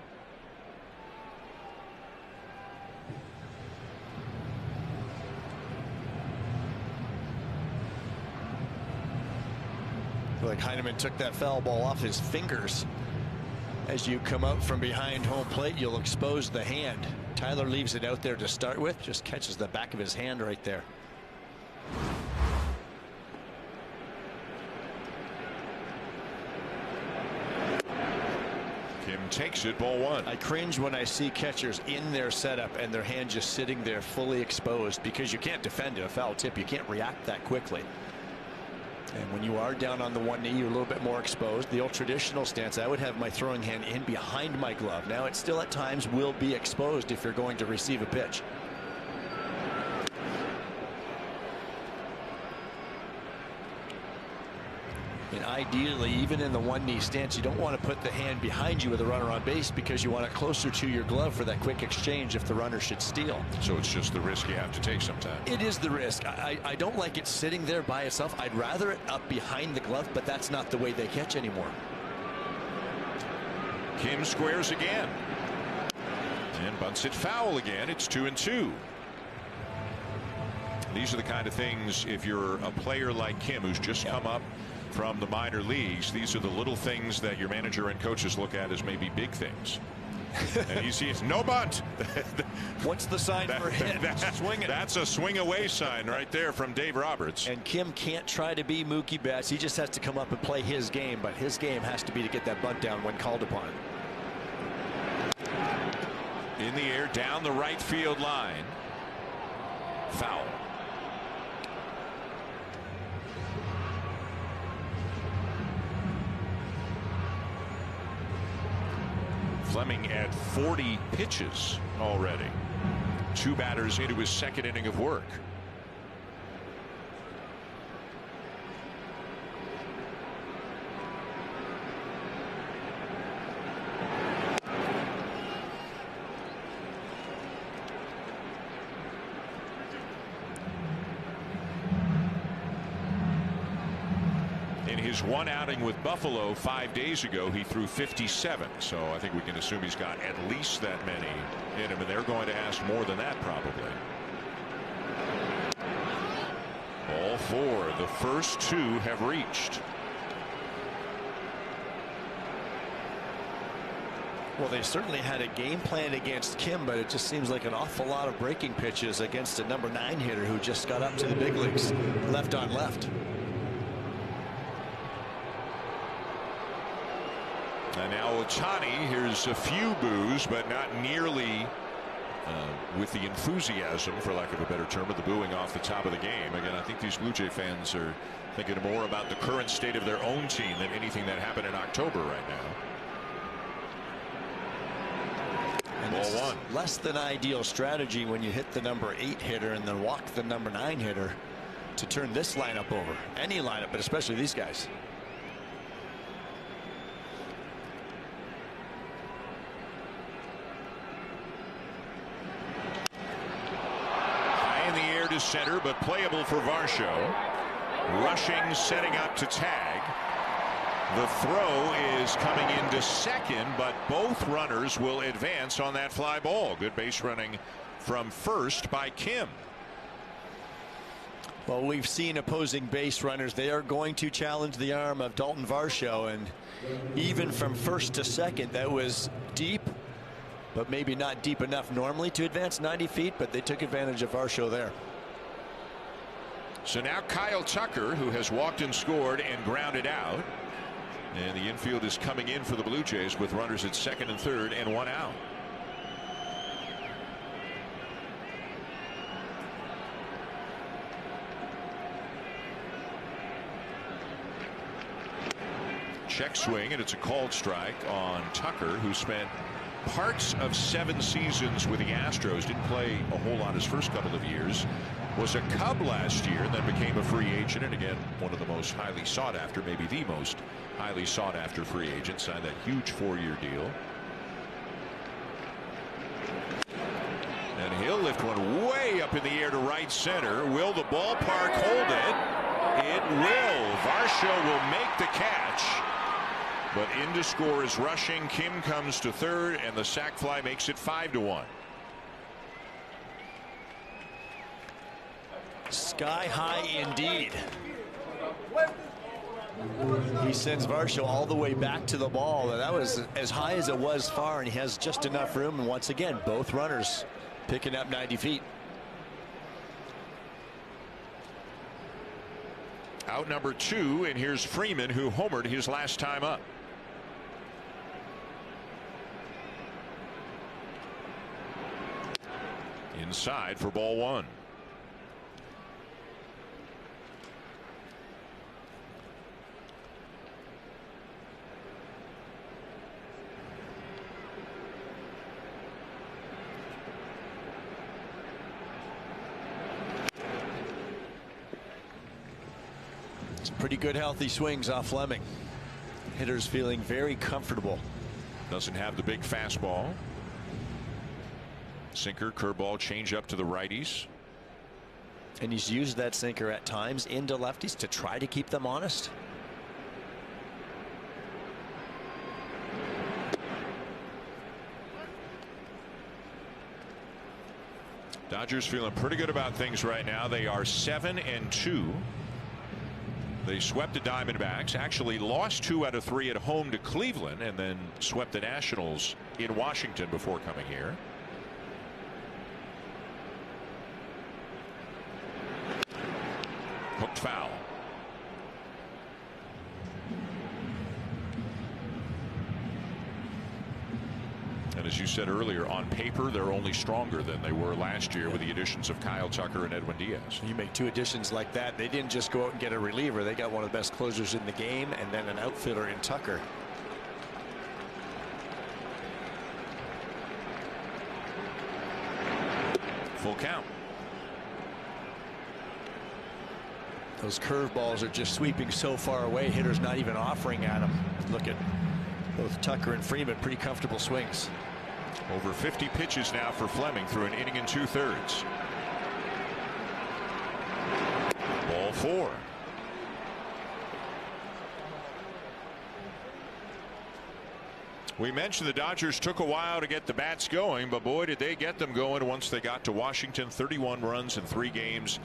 Like Heineman took that foul ball off his fingers. As you come out from behind home plate, you'll expose the hand. Tyler leaves it out there to start with, just catches the back of his hand right there. Kim takes it, ball 1. I cringe when I see catchers in their setup and their hand just sitting there fully exposed, because you can't defend it. A foul tip, you can't react that quickly. And when you are down on the one knee, you're a little bit more exposed. The old traditional stance, I would have my throwing hand in behind my glove. Now it still at times will be exposed if you're going to receive a pitch. And ideally, even in the one knee stance, you don't want to put the hand behind you with a runner on base because you want it closer to your glove for that quick exchange if the runner should steal. So it's just the risk you have to take sometimes. It is the risk. I don't like it sitting there by itself. I'd rather it up behind the glove, but that's not the way they catch anymore. Kim squares again and bunts it foul again. It's 2-2. These are the kind of things, if you're a player like Kim who's just come up from the minor leagues, these are the little things that your manager and coaches look at as maybe big things. And you see it's no bunt. What's the sign for hit? That's a swing away sign right there from Dave Roberts. And Kim can't try to be Mookie Betts. He just has to come up and play his game, but his game has to be to get that bunt down when called upon. In the air down the right field line. Foul. Fleming at 40 pitches already. 2 batters into his second inning of work. In his one outing with Buffalo 5 days ago, he threw 57. So I think we can assume he's got at least that many in him, and they're going to ask more than that probably. All 4. The first 2 have reached. Well, they certainly had a game plan against Kim, but it just seems like an awful lot of breaking pitches against a number 9 hitter who just got up to the big leagues, left on left. And now Ohtani, here's a few boos, but not nearly with the enthusiasm, for lack of a better term, of the booing off the top of the game. Again, I think these Blue Jay fans are thinking more about the current state of their own team than anything that happened in October right now. And Ball 1. Less than ideal strategy when you hit the number 8 hitter and then walk the number 9 hitter to turn this lineup over. Any lineup, but especially these guys. To center, but playable for Varsho. Rushing, setting up to tag. The throw is coming into second, but both runners will advance on that fly ball. Good base running from first by Kim. Well, we've seen opposing base runners. They are going to challenge the arm of Dalton Varsho, and even from first to second, that was deep, but maybe not deep enough normally to advance 90 feet, but they took advantage of Varsho there. So now Kyle Tucker, who has walked and scored and grounded out, and the infield is coming in for the Blue Jays with runners at second and third and 1 out. Check swing, and it's a called strike on Tucker, who spent parts of 7 seasons with the Astros. Didn't play a whole lot his first couple of years. Was a Cub last year and then became a free agent, and again one of the most highly sought after, maybe the most highly sought after free agent. Signed that huge 4-year deal, and he'll lift one way up in the air to right center. Will the ballpark hold it? It will. Varsho will make the catch, but in to score is Rushing. Kim comes to third, and the sac fly makes it 5-1. Sky high indeed. He sends Varsho all the way back to the ball, and that was as high as it was far, and he has just enough room. And once again, both runners picking up 90 feet. Out number 2, and here's Freeman, who homered his last time up. Inside for ball 1. Pretty good healthy swings off Fleming. Hitters feeling very comfortable. Doesn't have the big fastball. Sinker, curveball, change up to the righties. And he's used that sinker at times into lefties to try to keep them honest. Dodgers feeling pretty good about things right now. They are 7-2. They swept the Diamondbacks, actually lost 2 out of 3 at home to Cleveland, and then swept the Nationals in Washington before coming here. Hooked foul. And as you said earlier, on paper, they're only stronger than they were last year with the additions of Kyle Tucker and Edwin Diaz. You make 2 additions like that. They didn't just go out and get a reliever. They got one of the best closers in the game and then an outfielder in Tucker. Full count. Those curveballs are just sweeping so far away. Hitters not even offering at them. Look at both Tucker and Freeman, pretty comfortable swings. Over 50 pitches now for Fleming through an inning and 2/3. Ball 4. We mentioned the Dodgers took a while to get the bats going, but boy, did they get them going once they got to Washington. 31 runs in 3 games.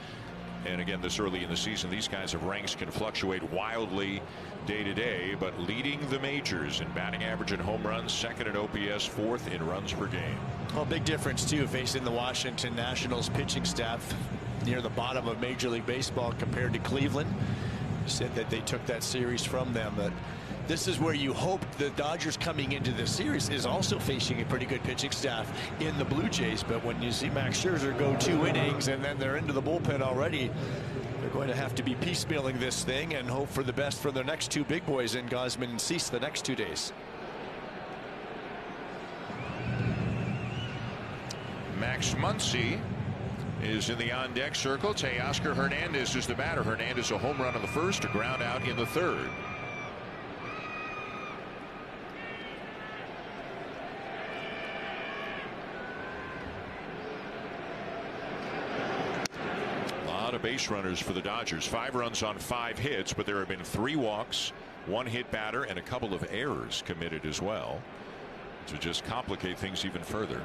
And again, this early in the season, these kinds of ranks can fluctuate wildly day to day, but leading the majors in batting average and home runs, 2nd in OPS, 4th in runs per game. Well, big difference too facing the Washington Nationals pitching staff near the bottom of Major League Baseball compared to Cleveland. Said that they took that series from them. But this is where you hope the Dodgers coming into this series is also facing a pretty good pitching staff in the Blue Jays. But when you see Max Scherzer go 2 innings and then they're into the bullpen already, they're going to have to be piecemealing this thing and hope for the best for their next 2 big boys in Gausman and Cease the next 2 days. Max Muncy is in the on-deck circle. Teoscar Hernandez is the batter. Hernandez a home run in the 1st, a ground out in the 3rd. Base runners for the Dodgers. 5 runs on 5 hits, but there have been 3 walks, 1 hit batter, and a couple of errors committed as well to just complicate things even further.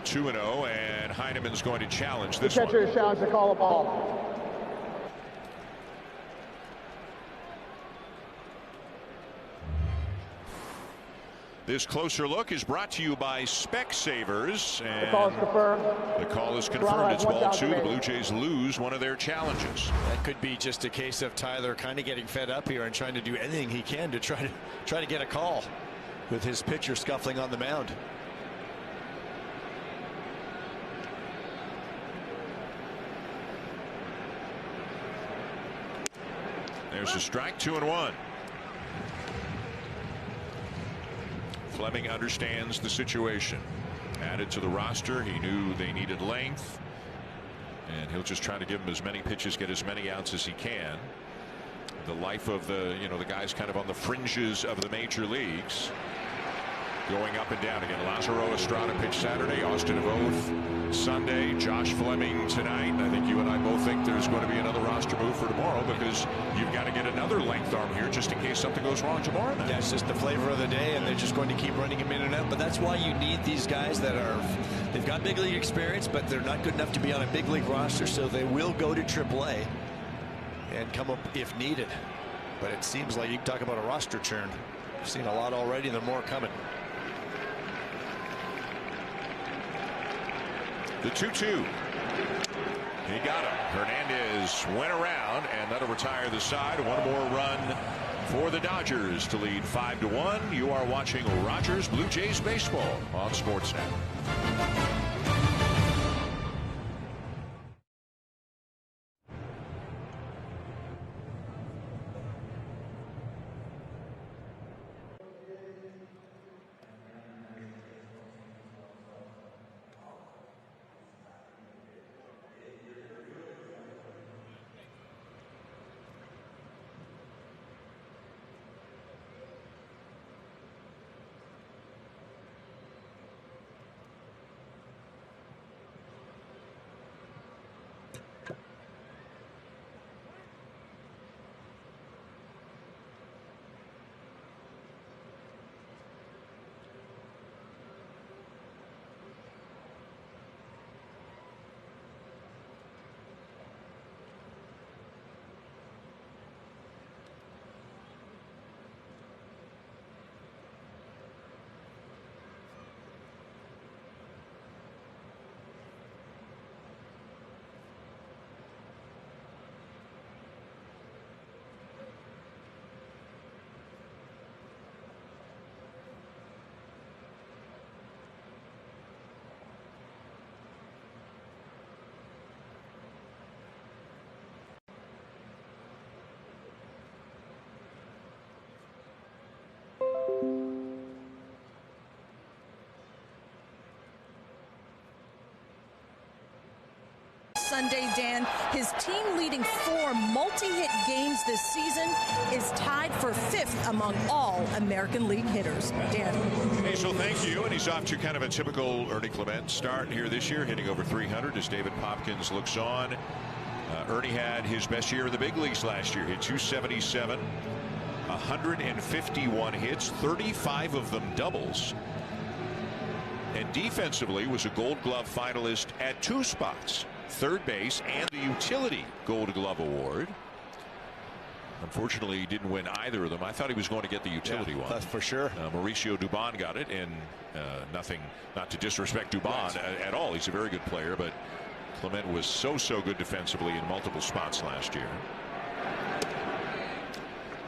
Two and 0, and Heineman's going to challenge this one. The catcher challenge to call a ball. This closer look is brought to you by Specsavers. And the call is confirmed. The call is confirmed. It's ball 2. The Blue Jays lose one of their challenges. That could be just a case of Tyler kind of getting fed up here and trying to do anything he can to try to get a call with his pitcher scuffling on the mound. There's a strike. 2-1. Fleming understands the situation. Added to the roster, he knew they needed length, and he'll just try to give them as many pitches, get as many outs as he can. The life of the the guys kind of on the fringes of the major leagues, going up and down again. Lazaro Estrada pitched Saturday, Austin Voth Sunday, Josh Fleming tonight. I think you and I both think there's going to be another roster move for tomorrow, because you've got to get another length arm here just in case something goes wrong tomorrow night. That's just the flavor of the day, and they're just going to keep running him in and out. But that's why you need these guys that they've got big league experience, but they're not good enough to be on a big league roster, so they will go to AAA and come up if needed. But it seems like you can talk about a roster churn. We've seen a lot already, and there are more coming. The 2-2. He got him. Hernandez went around, and that'll retire the side. One more run for the Dodgers to lead 5-1. You are watching Rogers Blue Jays baseball on Sportsnet. Sunday, Dan. His team-leading 4 multi-hit games this season is tied for 5th among all American League hitters. Dan. Hey, so thank you. And he's off to kind of a typical Ernie Clement start here this year, hitting over 300 as David Popkins looks on. Ernie had his best year in the big leagues last year. Hit 277, 151 hits, 35 of them doubles. And defensively was a Gold Glove finalist at 2 spots, third base and the utility Gold Glove award. Unfortunately, he didn't win either of them. I thought he was going to get the utility one. That's for sure. Mauricio Dubon got it, and not to disrespect Dubon at all. He's a very good player, but Clement was so good defensively in multiple spots last year.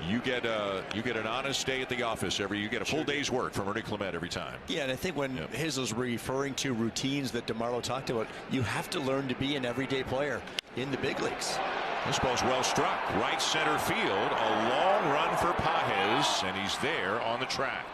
You get an honest day at the office you get a full day's work from Ernie Clement every time. Yeah, and I think when his was referring to routines that DeMarlo talked about, you have to learn to be an everyday player in the big leagues. This ball's well struck, right center field, a long run for Pages, and he's there on the track.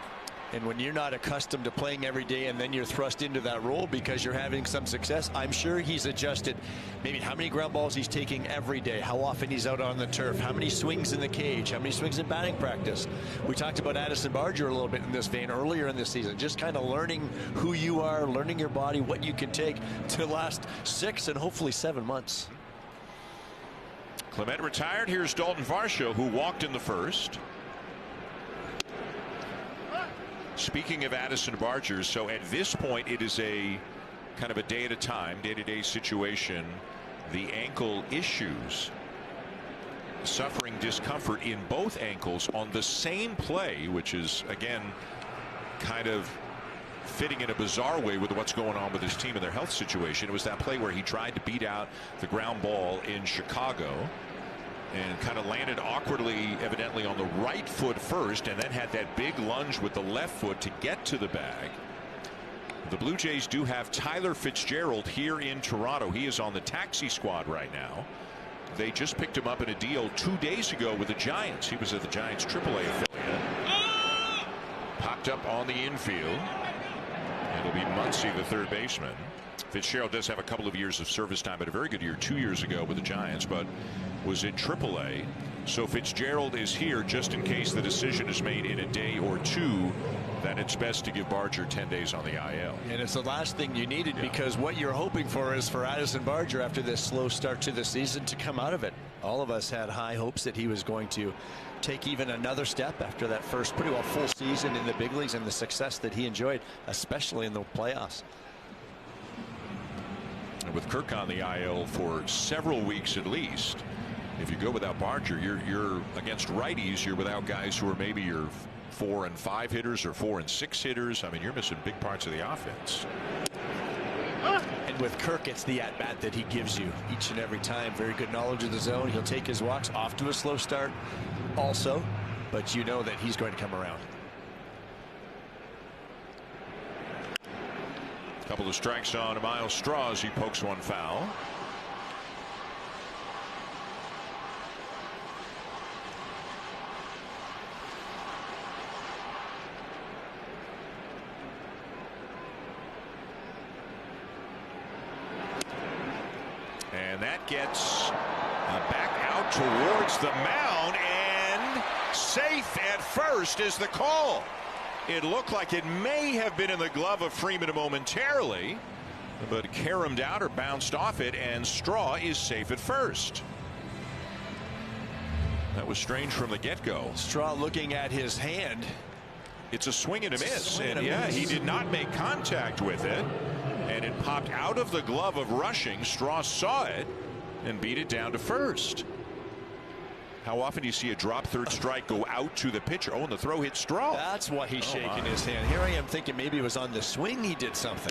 And when you're not accustomed to playing every day and then you're thrust into that role because you're having some success, I'm sure he's adjusted maybe how many ground balls he's taking every day, how often he's out on the turf, how many swings in the cage, how many swings in batting practice. We talked about Addison Barger a little bit in this vein earlier in this season, just kind of learning who you are, learning your body, what you can take to last 6 and hopefully 7 months. Clement retired. Here's Dalton Varsho, who walked in the first. Speaking of Addison Barger, so at this point it is a kind of a day at a time, day-to-day situation. The ankle issues, suffering discomfort in both ankles on the same play, which is again kind of fitting in a bizarre way with what's going on with his team and their health situation. It was that play where he tried to beat out the ground ball in Chicago and kind of landed awkwardly, evidently on the right foot first, and then had that big lunge with the left foot to get to the bag. The Blue Jays do have Tyler Fitzgerald here in Toronto. He is on the taxi squad right now. They just picked him up in a deal 2 days ago with the Giants. He was at the Giants AAA affiliate. Popped up on the infield. It'll be Muncy, the third baseman. Fitzgerald does have a couple of years of service time, but a very good year 2 years ago with the Giants, but was in AAA. So Fitzgerald is here just in case the decision is made in a day or two that it's best to give Barger 10 days on the IL. And it's the last thing you needed, because what you're hoping for is for Addison Barger, after this slow start to the season, to come out of it. All of us had high hopes that he was going to take even another step after that first pretty well full season in the big leagues and the success that he enjoyed, especially in the playoffs. And with Kirk on the IL for several weeks at least, if you go without Barger, you're against righties, you're without guys who are maybe your 4 and 5 hitters or 4 and 6 hitters. I mean, you're missing big parts of the offense. And with Kirk, it's the at-bat that he gives you each and every time. Very good knowledge of the zone. He'll take his walks, off to a slow start also, but you know that he's going to come around. A couple of strikes on Miles Straw as he pokes one foul. And that gets back out towards the mound, and safe at first is the call. It looked like it may have been in the glove of Freeman momentarily, but caromed out or bounced off it, and Straw is safe at first. That was strange from the get-go. Straw looking at his hand. It's a swing and a miss, and yeah, he did not make contact with it, and it popped out of the glove of Rushing. Straw saw it and beat it down to first. How often do you see a drop third strike go out to the pitcher? Oh, and the throw hit Straw. That's why he's shaking his hand. Here I am thinking maybe it was on the swing he did something.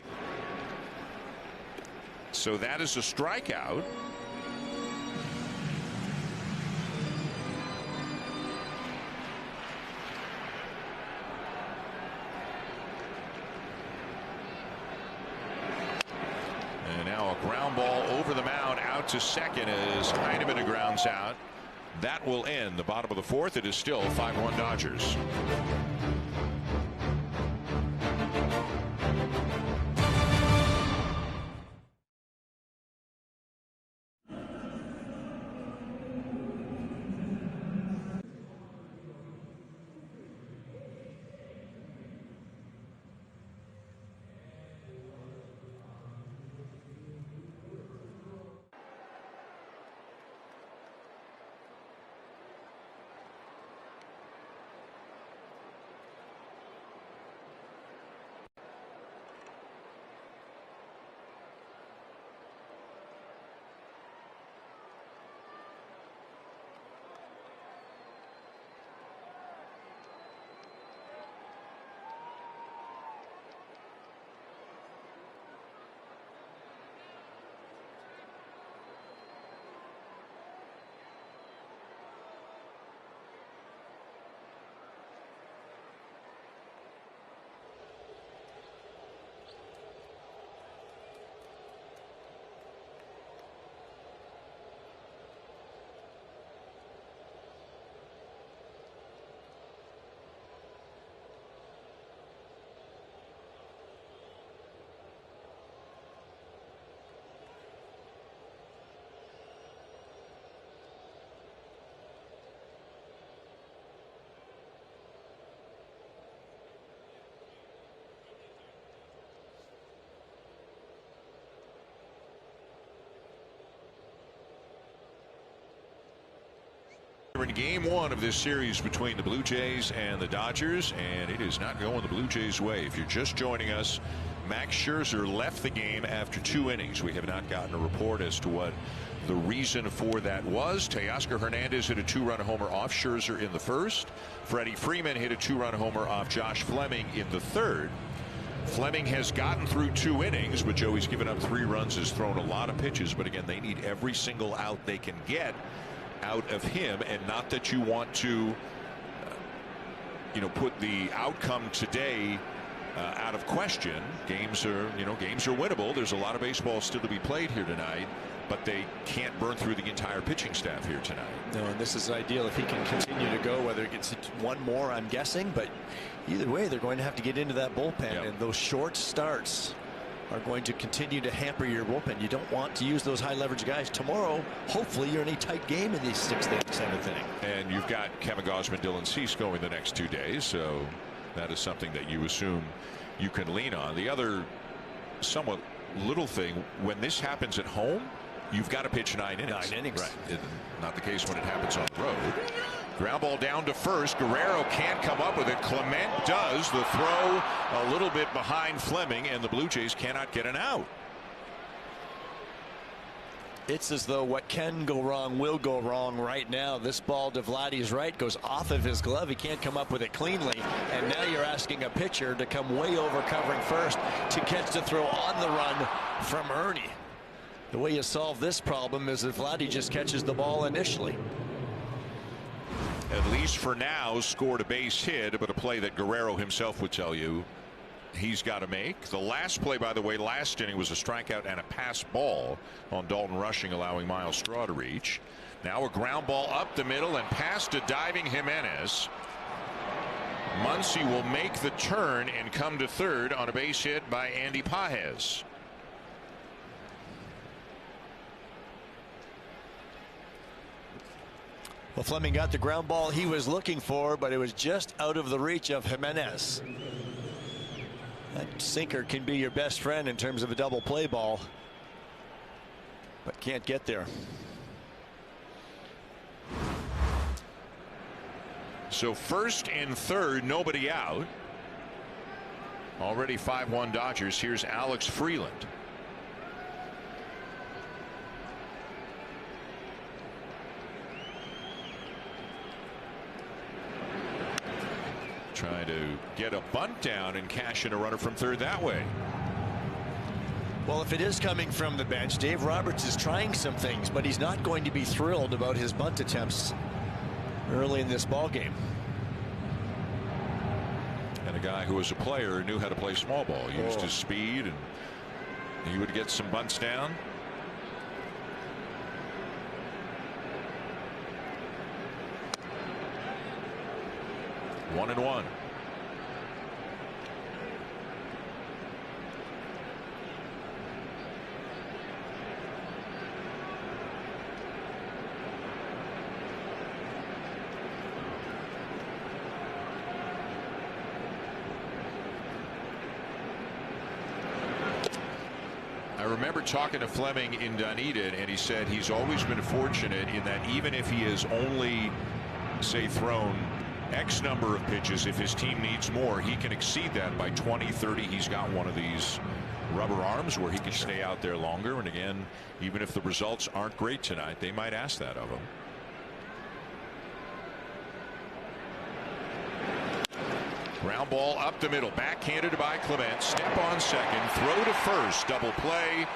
So that is a strikeout. And now a ground ball over the mound out to second as Heineman grounds out. That will end the bottom of the fourth. It is still 5-1 Dodgers. We're in game one of this series between the Blue Jays and the Dodgers, and it is not going the Blue Jays' way. If you're just joining us, Max Scherzer left the game after 2 innings. We have not gotten a report as to what the reason for that was. Teoscar Hernandez hit a 2-run homer off Scherzer in the first. Freddie Freeman hit a 2-run homer off Josh Fleming in the third. Fleming has gotten through 2 innings, but Joey's given up 3 runs, has thrown a lot of pitches. But again, they need every single out they can get out of him, and not that you want to, put the outcome today out of question. Games are winnable. There's a lot of baseball still to be played here tonight, but they can't burn through the entire pitching staff here tonight. No, and this is ideal if he can continue to go, whether it gets 1 more, I'm guessing, but either way, they're going to have to get into that bullpen, and those short starts are going to continue to hamper your bullpen. You don't want to use those high leverage guys. Tomorrow, hopefully, you're in a tight game in the 6th and 7th inning. And you've got Kevin Gausman, Dylan Cease going the next 2 days, so that is something that you assume you can lean on. The other somewhat little thing, when this happens at home, you've got to pitch 9 innings. 9 innings. Right. Not the case when it happens on the road. Ground ball down to first. Guerrero can't come up with it. Clement does. The throw a little bit behind Fleming, and the Blue Jays cannot get an out. It's as though what can go wrong will go wrong right now. This ball to Vladdy's right goes off of his glove. He can't come up with it cleanly, and now you're asking a pitcher to come way over covering first to catch the throw on the run from Ernie. The way you solve this problem is if Vladdy just catches the ball initially. At least for now, scored a base hit, but a play that Guerrero himself would tell you he's got to make. The last play, by the way, last inning was a strikeout and a pass ball on Dalton Rushing, allowing Miles Straw to reach. Now a ground ball up the middle and past a diving Jimenez. Muncy will make the turn and come to third on a base hit by Andy Pages. Well, Fleming got the ground ball he was looking for, but it was just out of the reach of Jimenez. That sinker can be your best friend in terms of a double play ball, but can't get there. So first and third, nobody out. Already 5-1 Dodgers. Here's Alex Freeland. Trying to get a bunt down and cash in a runner from third that way. Well, if it is coming from the bench, Dave Roberts is trying some things, but he's not going to be thrilled about his bunt attempts early in this ball game. And a guy who was a player knew how to play small ball, used his speed, and he would get some bunts down. One and one. I remember talking to Fleming in Dunedin, and he said he's always been fortunate in that even if he has only, say, thrown X number of pitches, if his team needs more, he can exceed that by 20, 30. He's got one of these rubber arms where he can stay out there longer. And again, even if the results aren't great tonight, they might ask that of him. Ground ball up the middle, backhanded by Clement. Step on second, throw to first, double play.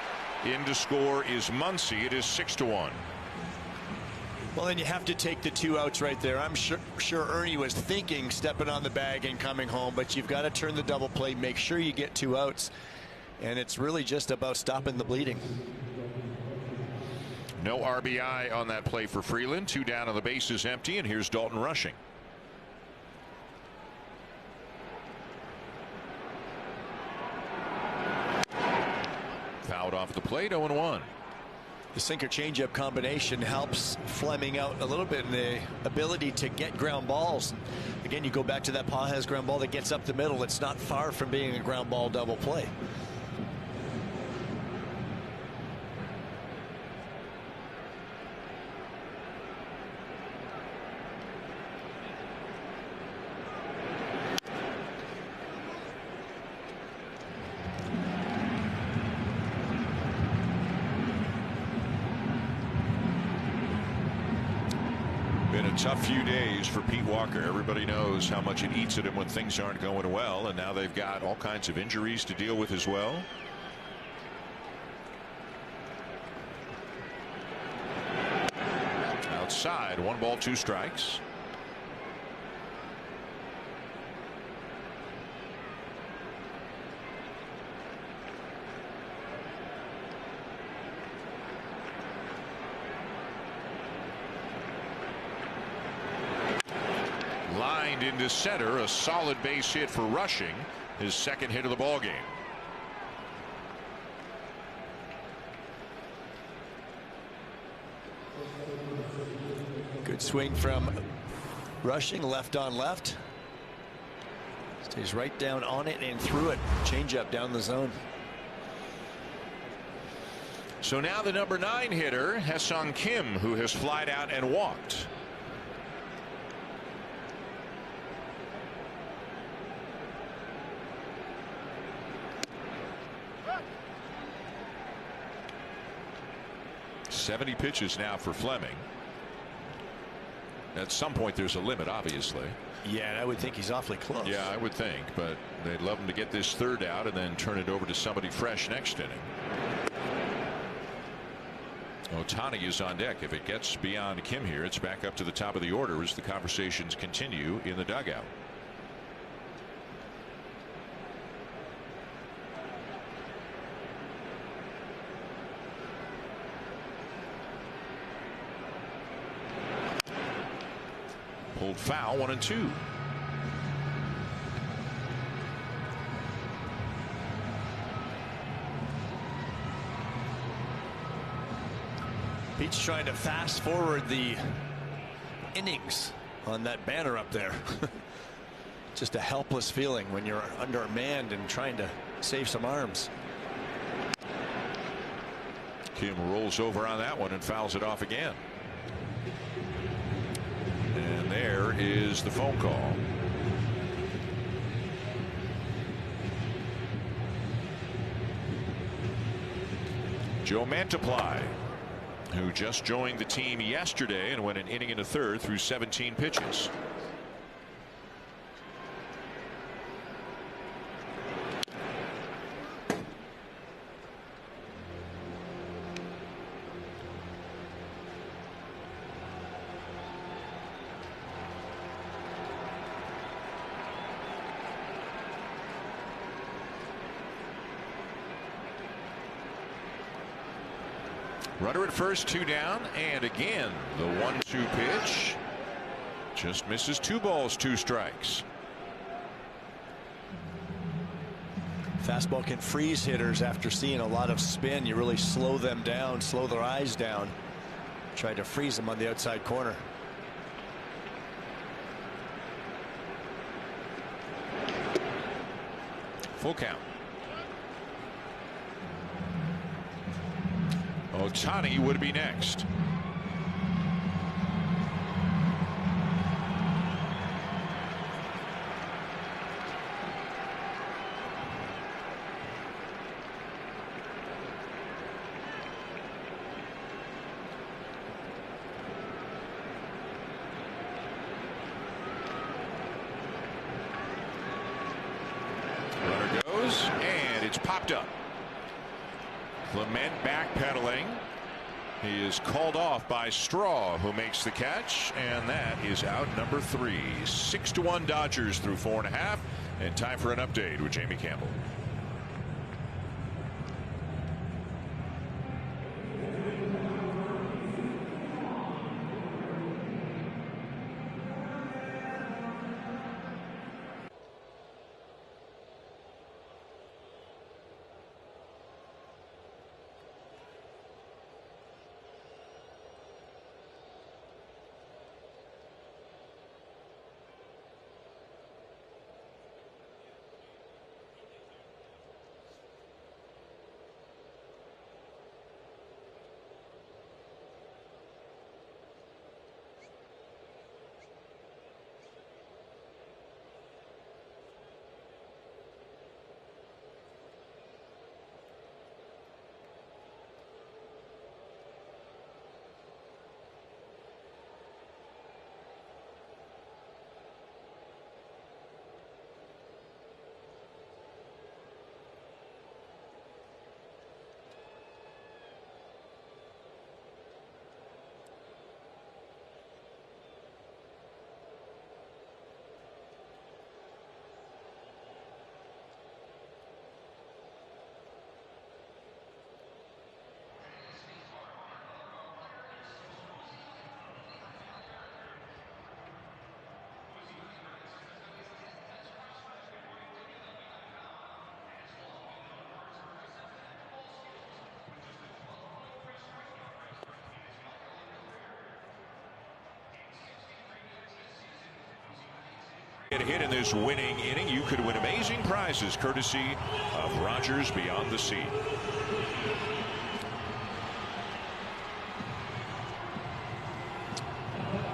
In to score is Muncy. It is 6-1. Well, then you have to take the 2 outs right there. I'm sure Ernie was thinking stepping on the bag and coming home, but you've got to turn the double play, make sure you get 2 outs, and it's really just about stopping the bleeding. No RBI on that play for Freeland. 2 down on the base is empty, and here's Dalton Rushing. Fouled off the plate, 0-1. The sinker changeup combination helps Fleming out a little bit in the ability to get ground balls. Again, you go back to that Pages ground ball that gets up the middle. It's not far from being a ground ball double play. Been a tough few days for Pete Walker. Everybody knows how much it eats at him when things aren't going well, and now they've got all kinds of injuries to deal with as well. Outside, 1 ball, 2 strikes. Lined into center, a solid base hit for Rushing, his 2nd hit of the ball game. Good swing from Rushing, left on left. Stays right down on it and through it. Changeup down the zone. So now the number 9 hitter, Ha-Seong Kim, who has flied out and walked. .70 pitches now for Fleming. At some point there's a limit, obviously. Yeah, and I would think he's awfully close. Yeah, I would think, but they'd love him to get this 3rd out and then turn it over to somebody fresh next inning. Ohtani is on deck. If it gets beyond Kim here, it's back up to the top of the order as the conversations continue in the dugout. Pulled foul, 1-2. Pete's trying to fast forward the innings on that banner up there. Just a helpless feeling when you're undermanned and trying to save some arms. Kim rolls over on that one and fouls it off again. And there is the phone call. Joe Mantiply, who just joined the team yesterday and went an inning and a third through 17 pitches. Runner at first, 2 down, and again the 1-2 pitch just misses. 2 balls, 2 strikes. Fastball can freeze hitters after seeing a lot of spin. You really slow them down, slow their eyes down, try to freeze them on the outside corner. Full count. Ohtani would be next. Runner goes, and it's popped up. Clement backpedaling. He is called off by Straw, who makes the catch, and that is out number 3. 6-1 Dodgers through 4.5, and time for an update with Jamie Campbell. hit in this winning inning, you could win amazing prizes courtesy of Rogers Beyond the Sea.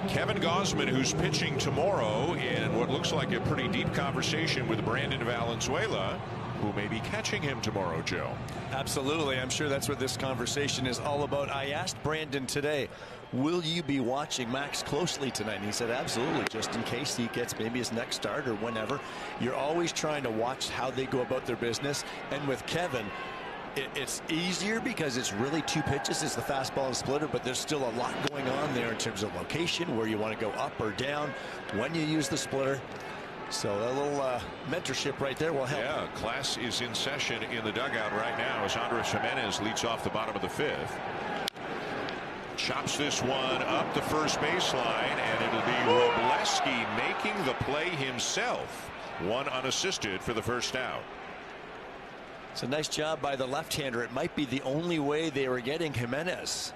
Kevin Gausman, who's pitching tomorrow in what looks like a pretty deep conversation with Brandon Valenzuela, who may be catching him tomorrow, Joe. Absolutely. I'm sure that's what this conversation is all about. I asked Brandon today, will you be watching Max closely tonight? And he said, absolutely, just in case he gets maybe his next start or whenever. You're always trying to watch how they go about their business. And with Kevin, it's easier because it's really two pitches. It's the fastball and splitter, but there's still a lot going on there in terms of location, where you want to go up or down, when you use the splitter. So a little mentorship right there will help. Yeah, class is in session in the dugout right now as Andres Jimenez leads off the bottom of the fifth. Chops this one up the first baseline, and it'll be Robleski making the play himself. One unassisted for the first out. It's a nice job by the left-hander. It might be the only way they were getting Jimenez.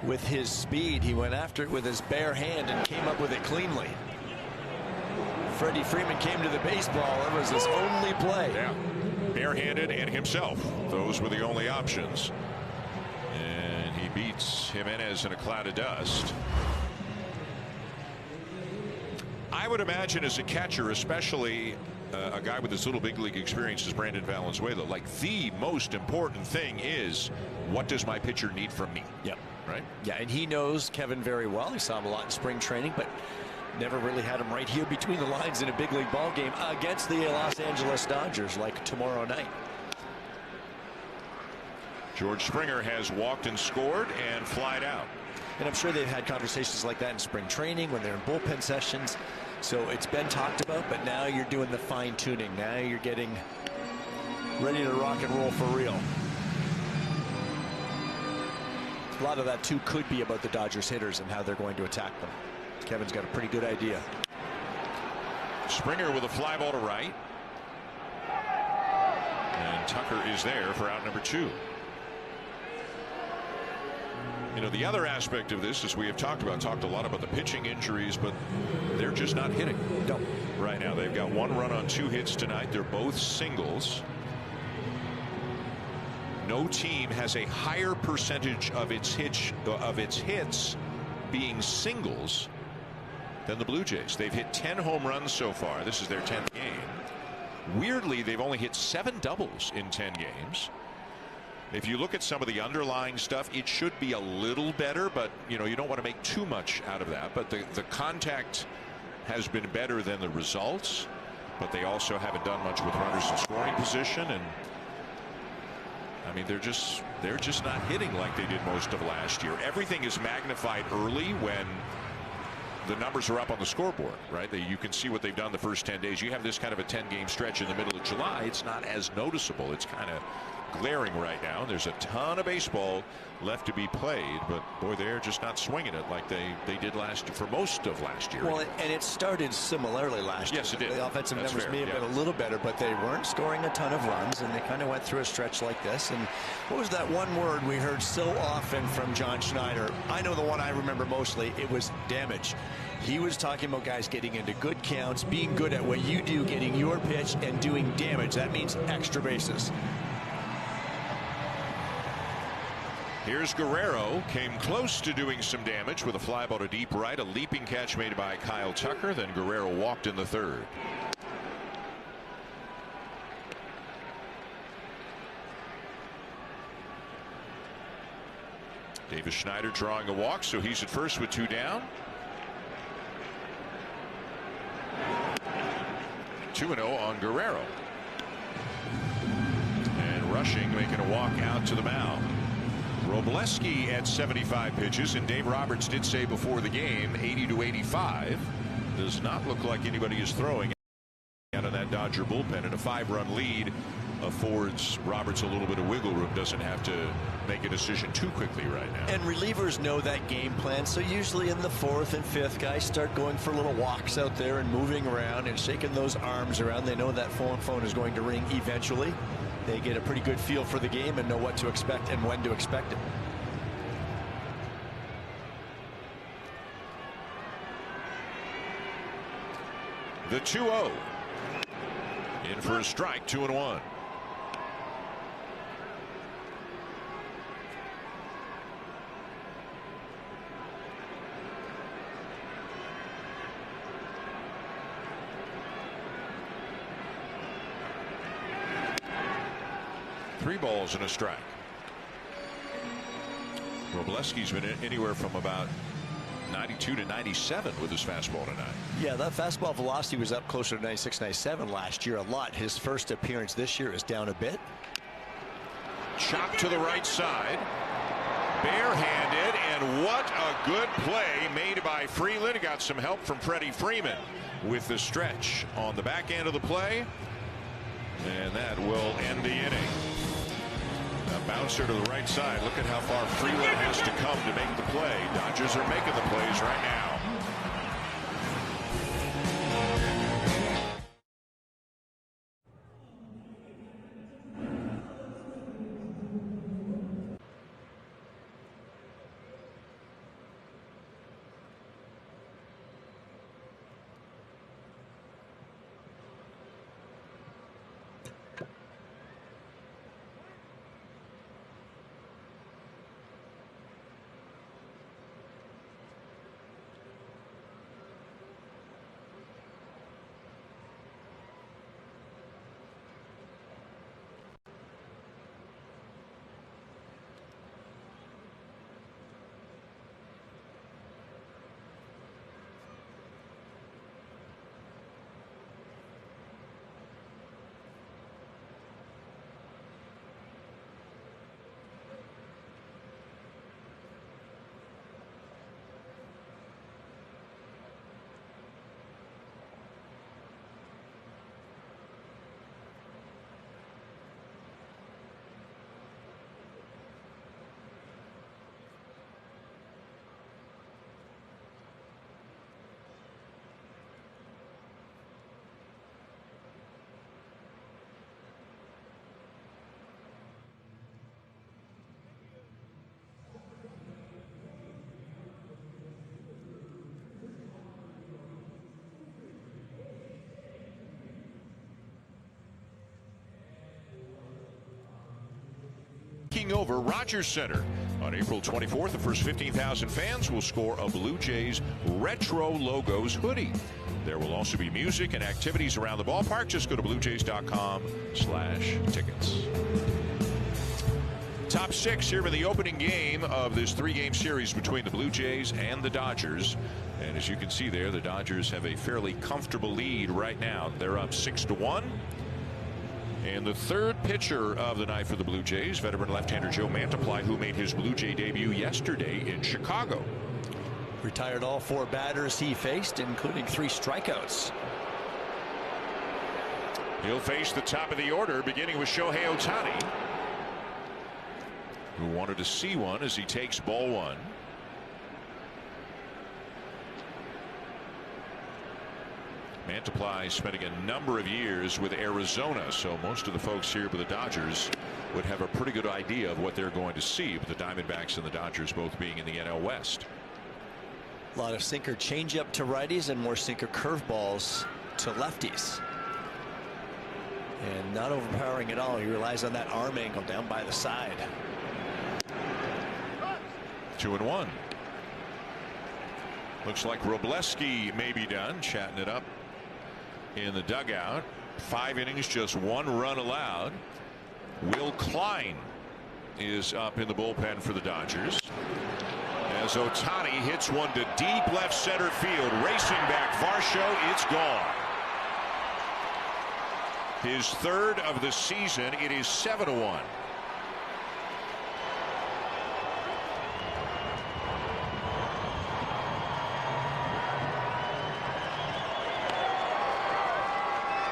With his speed, he went after it with his bare hand and came up with it cleanly. Freddie Freeman came to the baseball. It was his only play. Yeah, barehanded and himself. Those were the only options. And he beats Jimenez in a cloud of dust. I would imagine as a catcher, especially a guy with as little big league experience as Brandon Valenzuela, like the most important thing is, what does my pitcher need from me? Yep. Right? Yeah, and he knows Kevin very well. He saw him a lot in spring training, but never really had him right here between the lines in a big league ball game against the Los Angeles Dodgers like tomorrow night. George Springer has walked and scored and flied out. And I'm sure they've had conversations like that in spring training when they're in bullpen sessions. So it's been talked about, but now you're doing the fine tuning. Now you're getting ready to rock and roll for real. A lot of that too could be about the Dodgers hitters and how they're going to attack them. Kevin's got a pretty good idea. Springer with a fly ball to right. And Tucker is there for out number 2. You know, the other aspect of this, as we have talked a lot about the pitching injuries, but they're just not hitting. No. Right now, they've got 1 run on 2 hits tonight. They're both singles. No team has a higher percentage of its hits being singles than the Blue Jays. They've hit 10 home runs so far. This is their 10th game. Weirdly, they've only hit 7 doubles in 10 games. If you look at some of the underlying stuff, it should be a little better, but you know, you don't want to make too much out of that. But the contact has been better than the results, but they also haven't done much with runners in scoring position. And I mean, they're just not hitting like they did most of last year. Everything is magnified early when the numbers are up on the scoreboard, right? You can see what they've done the first 10 days. You have this kind of a 10-game stretch in the middle of July. It's not as noticeable. It's kind of glaring right now. There's a ton of baseball left to be played, but boy, they're just not swinging it like they did last year, for most of last year. Well, and it started similarly last year. Yes, it did. The offensive That's numbers fair. may have been a little better, but they weren't scoring a ton of runs, and they kind of went through a stretch like this. And what was that one word we heard so often from John Schneider? I know the one I remember mostly. It was damage. He was talking about guys getting into good counts, being good at what you do, getting your pitch, and doing damage. That means extra bases. Here's Guerrero, came close to doing some damage with a fly ball to deep right, a leaping catch made by Kyle Tucker. Then Guerrero walked in the 3rd. Davis Schneider drawing a walk, so he's at first with 2 down. 2-0 on Guerrero. And Rushing making a walk out to the mound. Robleski at 75 pitches, and Dave Roberts did say before the game 80 to 85. Does not look like anybody is throwing out of that Dodger bullpen, and a 5-run lead affords Roberts a little bit of wiggle room. Doesn't have to make a decision too quickly right now. And relievers know that game plan, so usually in the 4th and 5th, guys start going for little walks out there and moving around and shaking those arms around. They know that phone is going to ring eventually. They get a pretty good feel for the game and know what to expect and when to expect it. The 2-0. In for a strike, 2-1. Three balls and a strike. Wroblewski's been anywhere from about 92 to 97 with his fastball tonight. Yeah, that fastball velocity was up closer to 96, 97 last year a lot. His first appearance this year is down a bit. Chop to the right side. Barehanded, and what a good play made by Freeland. Got some help from Freddie Freeman with the stretch on the back end of the play. And that will end the inning. A bouncer to the right side. Look at how far Freeland has to come to make the play. Dodgers are making the plays right now. Over Rogers Center on April 24th. The first 15,000 fans will score a Blue Jays retro logos hoodie. There will also be music and activities around the ballpark. Just go to bluejays.com/tickets. Top six here in the opening game of this three-game series between the Blue Jays and the Dodgers. And as you can see there, the Dodgers have a fairly comfortable lead right now. They're up 6-1. And the third pitcher of the night for the Blue Jays, veteran left-hander Joe Mantiply, who made his Blue Jay debut yesterday in Chicago. Retired all four batters he faced, including 3 strikeouts. He'll face the top of the order, beginning with Shohei Ohtani, who wanted to see one as he takes ball one. Mantiply spending a number of years with Arizona, so most of the folks here with the Dodgers would have a pretty good idea of what they're going to see, with the Diamondbacks and the Dodgers both being in the NL West. A lot of sinker changeup to righties and more sinker curveballs to lefties. And not overpowering at all. He relies on that arm angle down by the side. 2-1. Looks like Wroblewski may be done, chatting it up in the dugout. 5 innings, just 1 run allowed. Will Klein is up in the bullpen for the Dodgers, as Ohtani hits one to deep left center field. Racing back Varsho, it's gone. His third of the season. It is 7-1.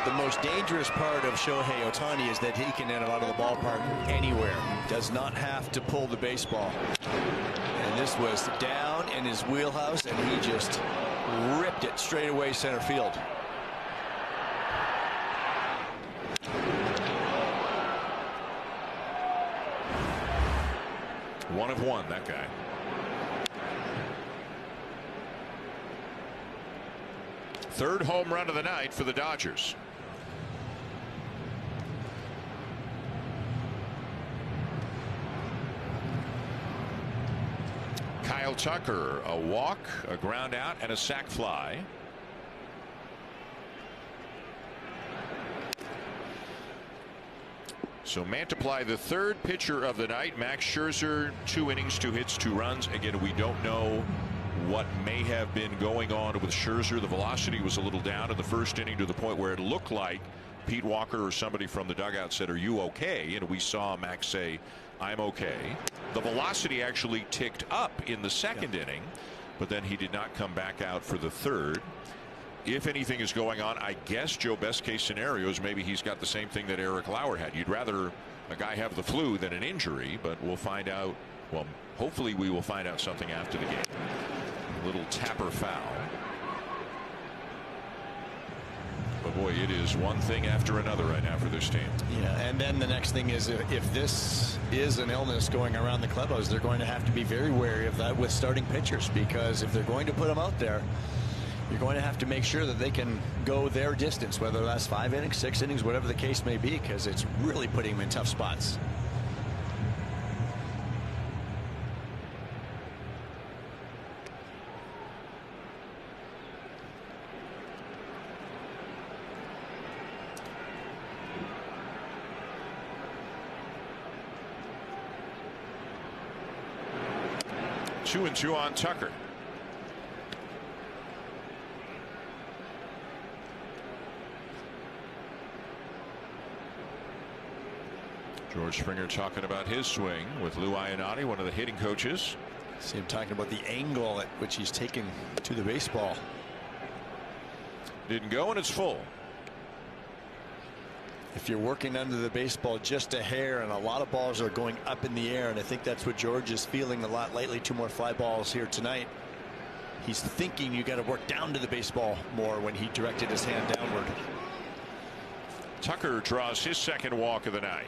The most dangerous part of Shohei Ohtani is that he can hit it out of the ballpark anywhere. Does not have to pull the baseball. And this was down in his wheelhouse, and he just ripped it straight away center field. One of one, that guy. Third home run of the night for the Dodgers. Kyle Tucker, a walk, a ground out, and a sac fly. So Mantiply, the third pitcher of the night. Max Scherzer, 2 innings, 2 hits, 2 runs. Again, we don't know what may have been going on with Scherzer. The velocity was a little down in the first inning to the point where it looked like Pete Walker or somebody from the dugout said, "Are you okay?" And we saw Max say, "I'm okay." The velocity actually ticked up in the second inning, but then he did not come back out for the third. If anything is going on, I guess, Joe, best case scenario is maybe he's got the same thing that Eric Lauer had. You'd rather a guy have the flu than an injury, but we'll find out. Well, hopefully we will find out something after the game. A little tapper foul. But boy, it is one thing after another right now for this team. Yeah, and then the next thing is, if this is an illness going around the clubhouse, they're going to have to be very wary of that with starting pitchers, because if they're going to put them out there, you're going to have to make sure that they can go their distance, whether that's 5 innings, 6 innings, whatever the case may be, because it's really putting them in tough spots. Two and two on Tucker. George Springer talking about his swing with Lou Ionati, one of the hitting coaches. See him talking about the angle at which he's taken to the baseball. Didn't go, and it's full. If you're working under the baseball just a hair, and a lot of balls are going up in the air, and I think that's what George is feeling a lot lately. 2 more fly balls here tonight. He's thinking you got to work down to the baseball more when he directed his hand downward. Tucker draws his second walk of the night.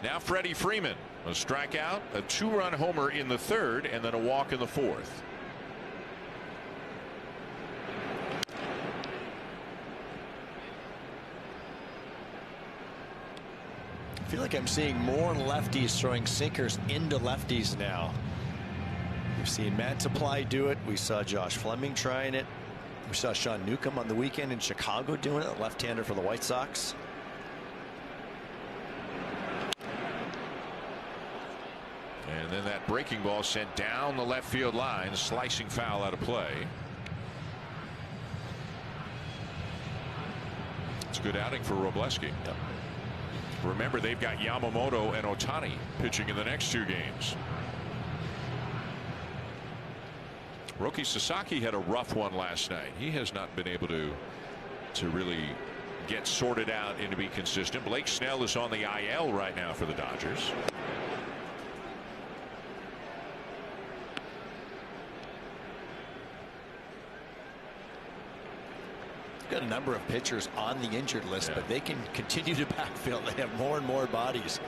Now Freddie Freeman, a strikeout, a 2-run homer in the third, and then a walk in the fourth. I feel like I'm seeing more lefties throwing sinkers into lefties now. We've seen Mantiply do it. We saw Josh Fleming trying it. We saw Sean Newcomb on the weekend in Chicago doing it, a left-hander for the White Sox. And then that breaking ball sent down the left field line, slicing foul out of play. It's a good outing for Robleski. Yep. Remember, they've got Yamamoto and Ohtani pitching in the next 2 games. Roki Sasaki had a rough one last night. He has not been able to really get sorted out and to be consistent. Blake Snell is on the IL right now for the Dodgers. Got a number of pitchers on the injured list, but they can continue to backfill. They have more and more bodies.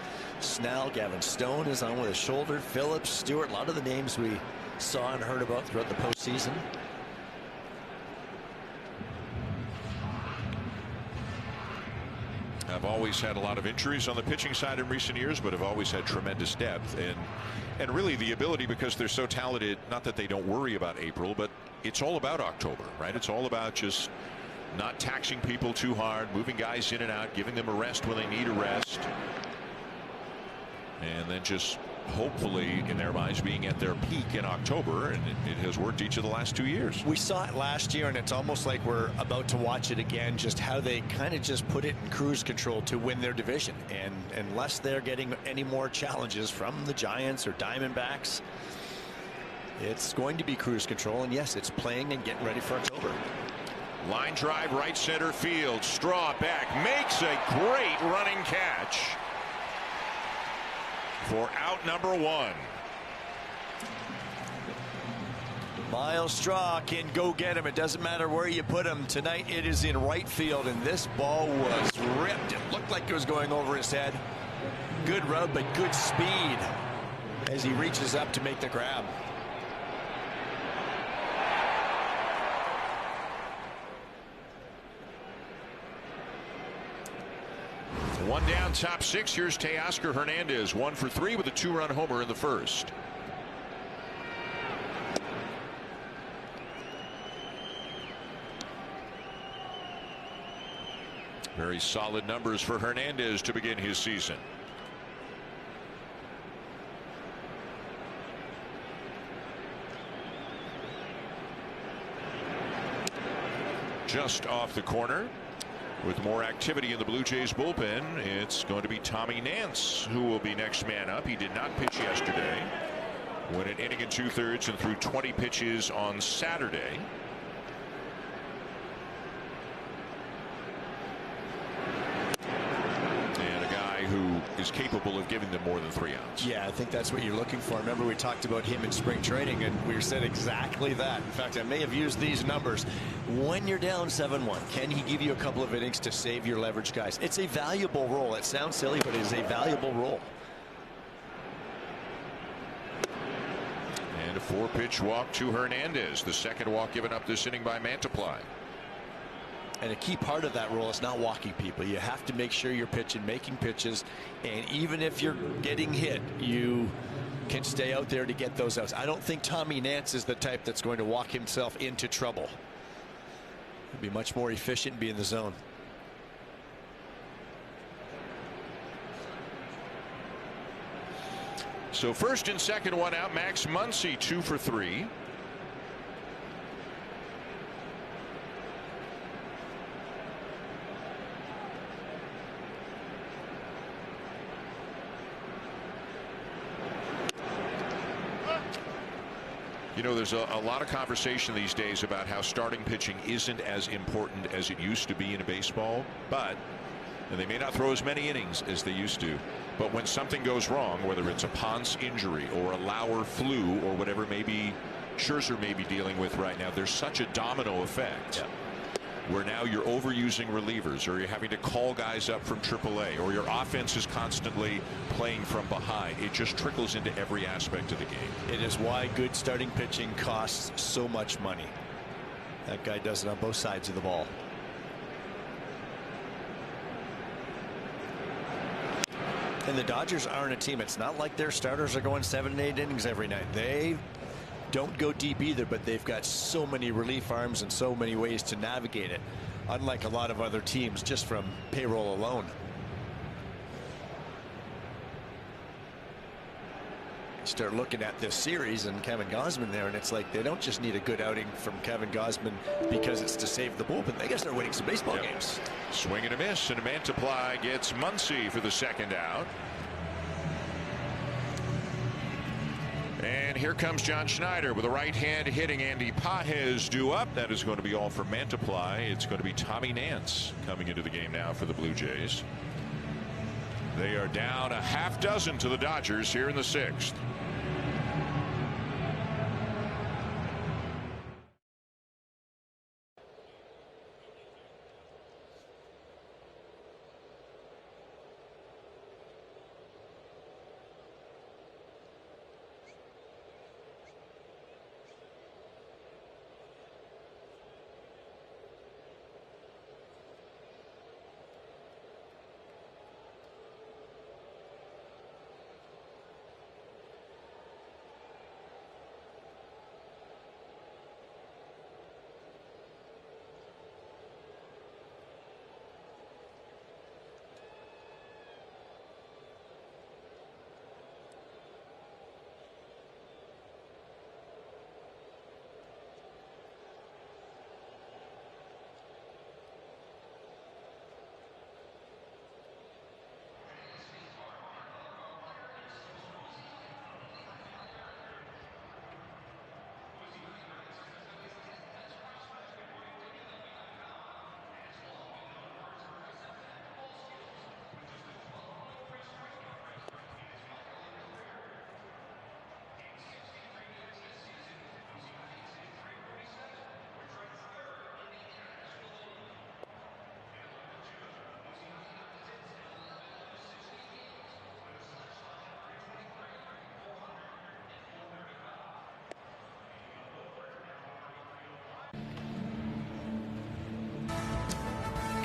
Snell, Gavin Stone is on with his shoulder. Phillips, Stewart, a lot of the names we saw and heard about throughout the postseason. I've always had a lot of injuries on the pitching side in recent years, but have always had tremendous depth and really the ability, because they're so talented. Not that they don't worry about April, but it's all about October, right? It's all about just not taxing people too hard, moving guys in and out, giving them a rest when they need a rest, and then just hopefully in their minds being at their peak in October. And it has worked each of the last 2 years. We saw it last year, and it's almost like we're about to watch it again, just how they kind of just put it in cruise control to win their division. And unless they're getting any more challenges from the Giants or Diamondbacks, it's going to be cruise control. And yes, it's playing and getting ready for October. Line drive right center field. Straw back, makes a great running catch for out number 1. Miles Straw can go get him. It doesn't matter where you put him. Tonight it is in right field, and this ball was ripped. It looked like it was going over his head. Good route, but good speed as he reaches up to make the grab. One down, top six. Here's Teoscar Hernandez, 1 for 3 with a 2-run homer in the first. Very solid numbers for Hernandez to begin his season. Just off the corner. With more activity in the Blue Jays bullpen, it's going to be Tommy Nance who will be next man up. He did not pitch yesterday. Went an inning and 2/3 and threw 20 pitches on Saturday. And a guy who is capable of giving them more than 3 outs. Yeah, I think that's what you're looking for. Remember, we talked about him in spring training, and we said exactly that. In fact, I may have used these numbers. When you're down 7-1, can he give you a couple of innings to save your leverage guys? It's a valuable role. It sounds silly, but it is a valuable role. And a 4-pitch walk to Hernandez. The second walk given up this inning by Mantiply. And a key part of that role is not walking people. You have to make sure you're pitching, making pitches, and even if you're getting hit, you can stay out there to get those outs. I don't think Tommy Nance is the type that's going to walk himself into trouble. He'll be much more efficient and be in the zone. So first and second, 1 out. Max Muncy, 2 for 3. You know, there's a lot of conversation these days about how starting pitching isn't as important as it used to be in baseball, and they may not throw as many innings as they used to, but when something goes wrong, whether it's a Ponce injury or a Lauer flu or whatever maybe Scherzer may be dealing with right now, there's such a domino effect. Yeah. Where now you're overusing relievers, or you're having to call guys up from AAA, or your offense is constantly playing from behind. It just trickles into every aspect of the game. It is why good starting pitching costs so much money. That guy does it on both sides of the ball. And the Dodgers aren't a team. It's not like their starters are going 7 and 8 innings every night. They don't go deep either, but they've got so many relief arms and so many ways to navigate it, unlike a lot of other teams just from payroll alone. Start looking at this series and Kevin Gausman there, and it's like they don't just need a good outing from Kevin Gausman because it's to save the bullpen. They got to start winning some baseball games. Swing and a miss, and Mantiply gets Muncy for the second out. And here comes John Schneider with a right hand hitting Andy Pages due up. That is going to be all for Mantiply. It's going to be Tommy Nance coming into the game now for the Blue Jays. They are down a half dozen to the Dodgers here in the 6th.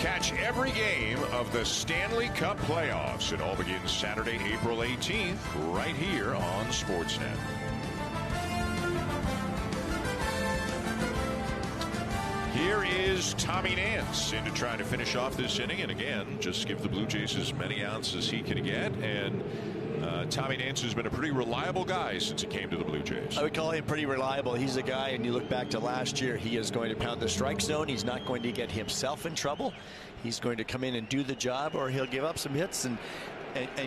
Catch every game of the Stanley Cup playoffs. It all begins Saturday, April 18th, right here on Sportsnet. Here is Tommy Nance into trying to finish off this inning, and again, just give the Blue Jays as many outs as he can get. And Tommy Nance has been a pretty reliable guy since he came to the Blue Jays. I would call him pretty reliable. He's a guy, and you look back to last year, he is going to pound the strike zone. He's not going to get himself in trouble. He's going to come in and do the job, or he'll give up some hits and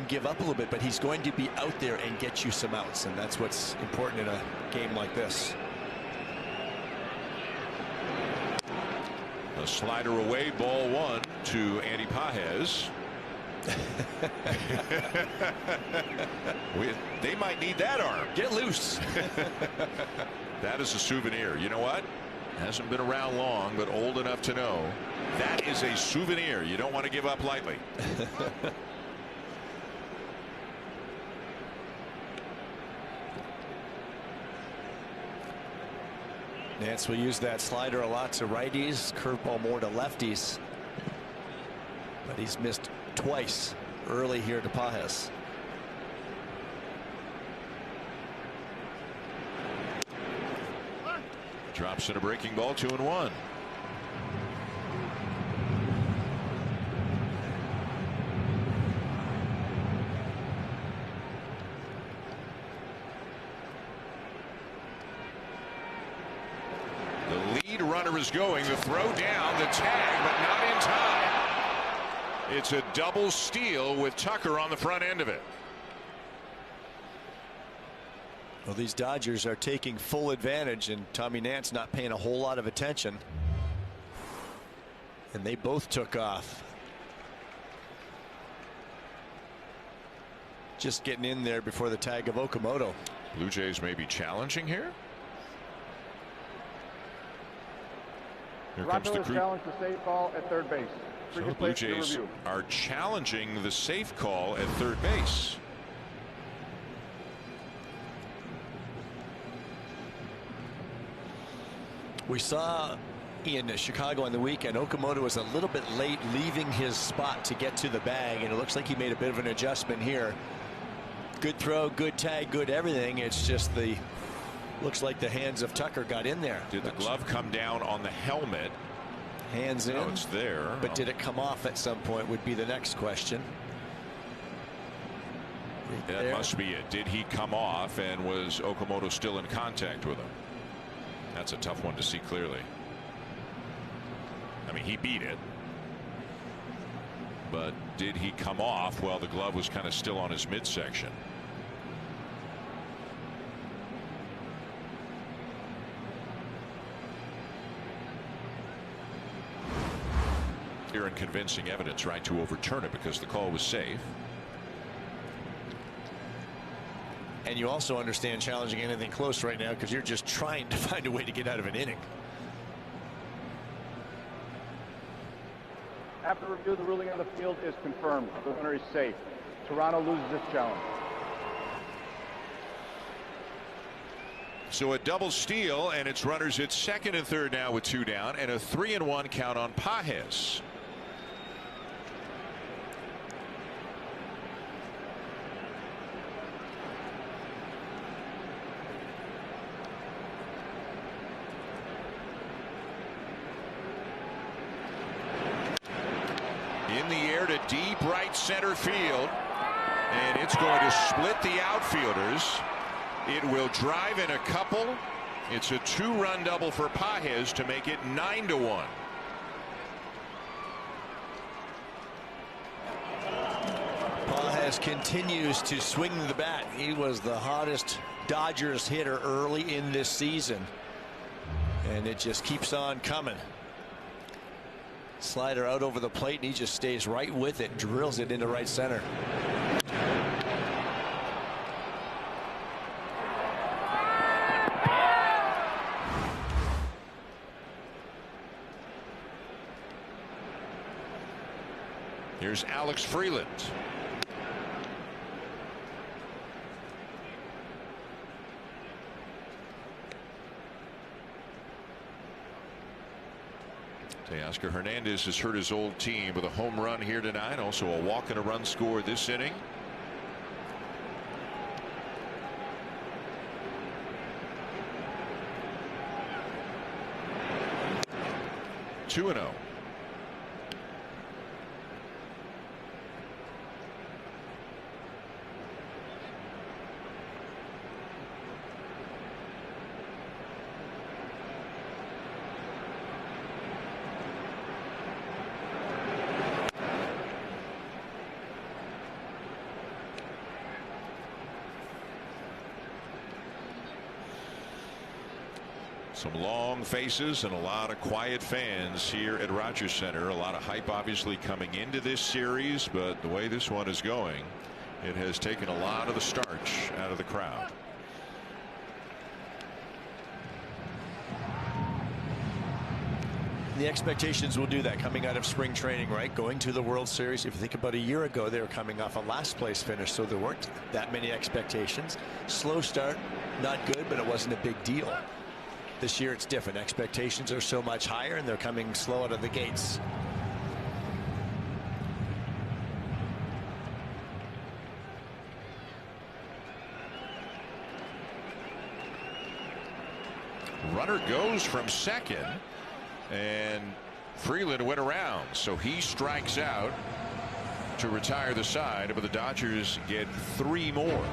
give up a little bit, but he's going to be out there and get you some outs, and that's what's important in a game like this. A slider away, ball one to Andy Pages. They might need that arm. Get loose. That is a souvenir. You know what? Hasn't been around long, but old enough to know that is a souvenir you don't want to give up lightly. Nance will use that slider a lot to righties, curveball more to lefties, but he's missed twice early here to Pages. Drops in a breaking ball, 2-1. The lead runner is going. The throw down, the tag, but not in time. It's a double steal with Tucker on the front end of it. Well, these Dodgers are taking full advantage, and Tommy Nance not paying a whole lot of attention. And they both took off. Just getting in there before the tag of Okamoto. Blue Jays may be challenging here. Here comes the crew. Challenge the safe call at third base. So the Blue Jays are challenging the safe call at third base. We saw in Chicago on the weekend, Okamoto was a little bit late leaving his spot to get to the bag, and it looks like he made a bit of an adjustment here. Good throw, good tag, good everything. It's just the looks like the hands of Tucker got in there. Did the glove come down on the helmet? Hands in. Oh, it's there. But did it come off at some point would be the next question. Right that there. Must be it. Did he come off, and was Okamoto still in contact with him? That's a tough one to see clearly. I mean, he beat it. But did he come off while the glove was kind of still on his midsection? Here in convincing evidence, right, to overturn it because the call was safe. And you also understand challenging anything close right now because you're just trying to find a way to get out of an inning. After review, the ruling on the field is confirmed. The runner is safe. Toronto loses this challenge. So a double steal, and it's runners at second and third now with 2 down, and a 3-1 count on Pages. In the air to deep right center field, and it's going to split the outfielders. It will drive in a couple. It's a 2-run double for Pages to make it 9-1. Pages continues to swing the bat. He was the hottest Dodgers hitter early in this season, and it just keeps on coming. Slider out over the plate, and he just stays right with it, drills it into right center. Here's Alex Freeland. Teoscar Hernandez has hurt his old team with a home run here tonight. Also a walk and a run score this inning. Two and 0. Some long faces and a lot of quiet fans here at Rogers Center. A lot of hype obviously coming into this series, but the way this one is going, it has taken a lot of the starch out of the crowd. The expectations will do that coming out of spring training, right? Going to the World Series. If you think about a year ago, they were coming off a last place finish, so there weren't that many expectations. Slow start, not good, but it wasn't a big deal. This year it's different. Expectations are so much higher, and they're coming slow out of the gates. Runner goes from second, and Freeland went around, so he strikes out to retire the side, but the Dodgers get 3 more.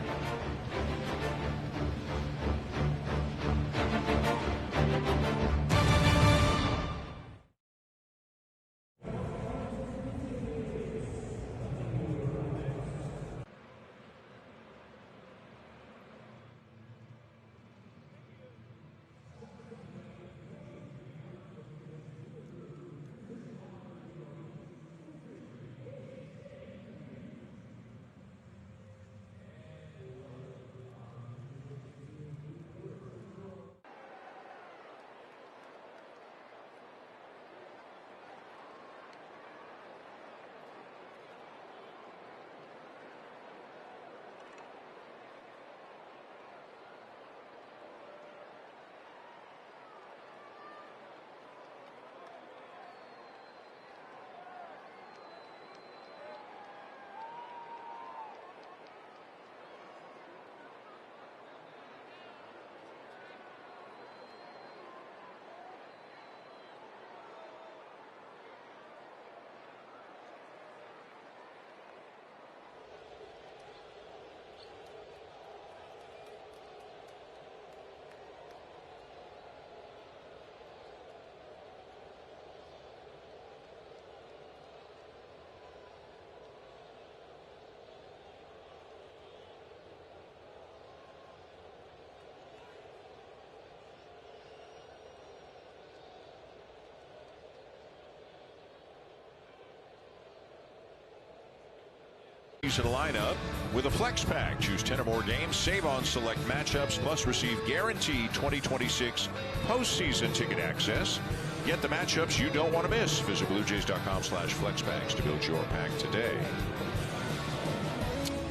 Season lineup with a flex pack. Choose 10 or more games, save on select matchups, plus receive guaranteed 2026 postseason ticket access. Get the matchups you don't want to miss. Visit BlueJays.com/flexpacks to build your pack today.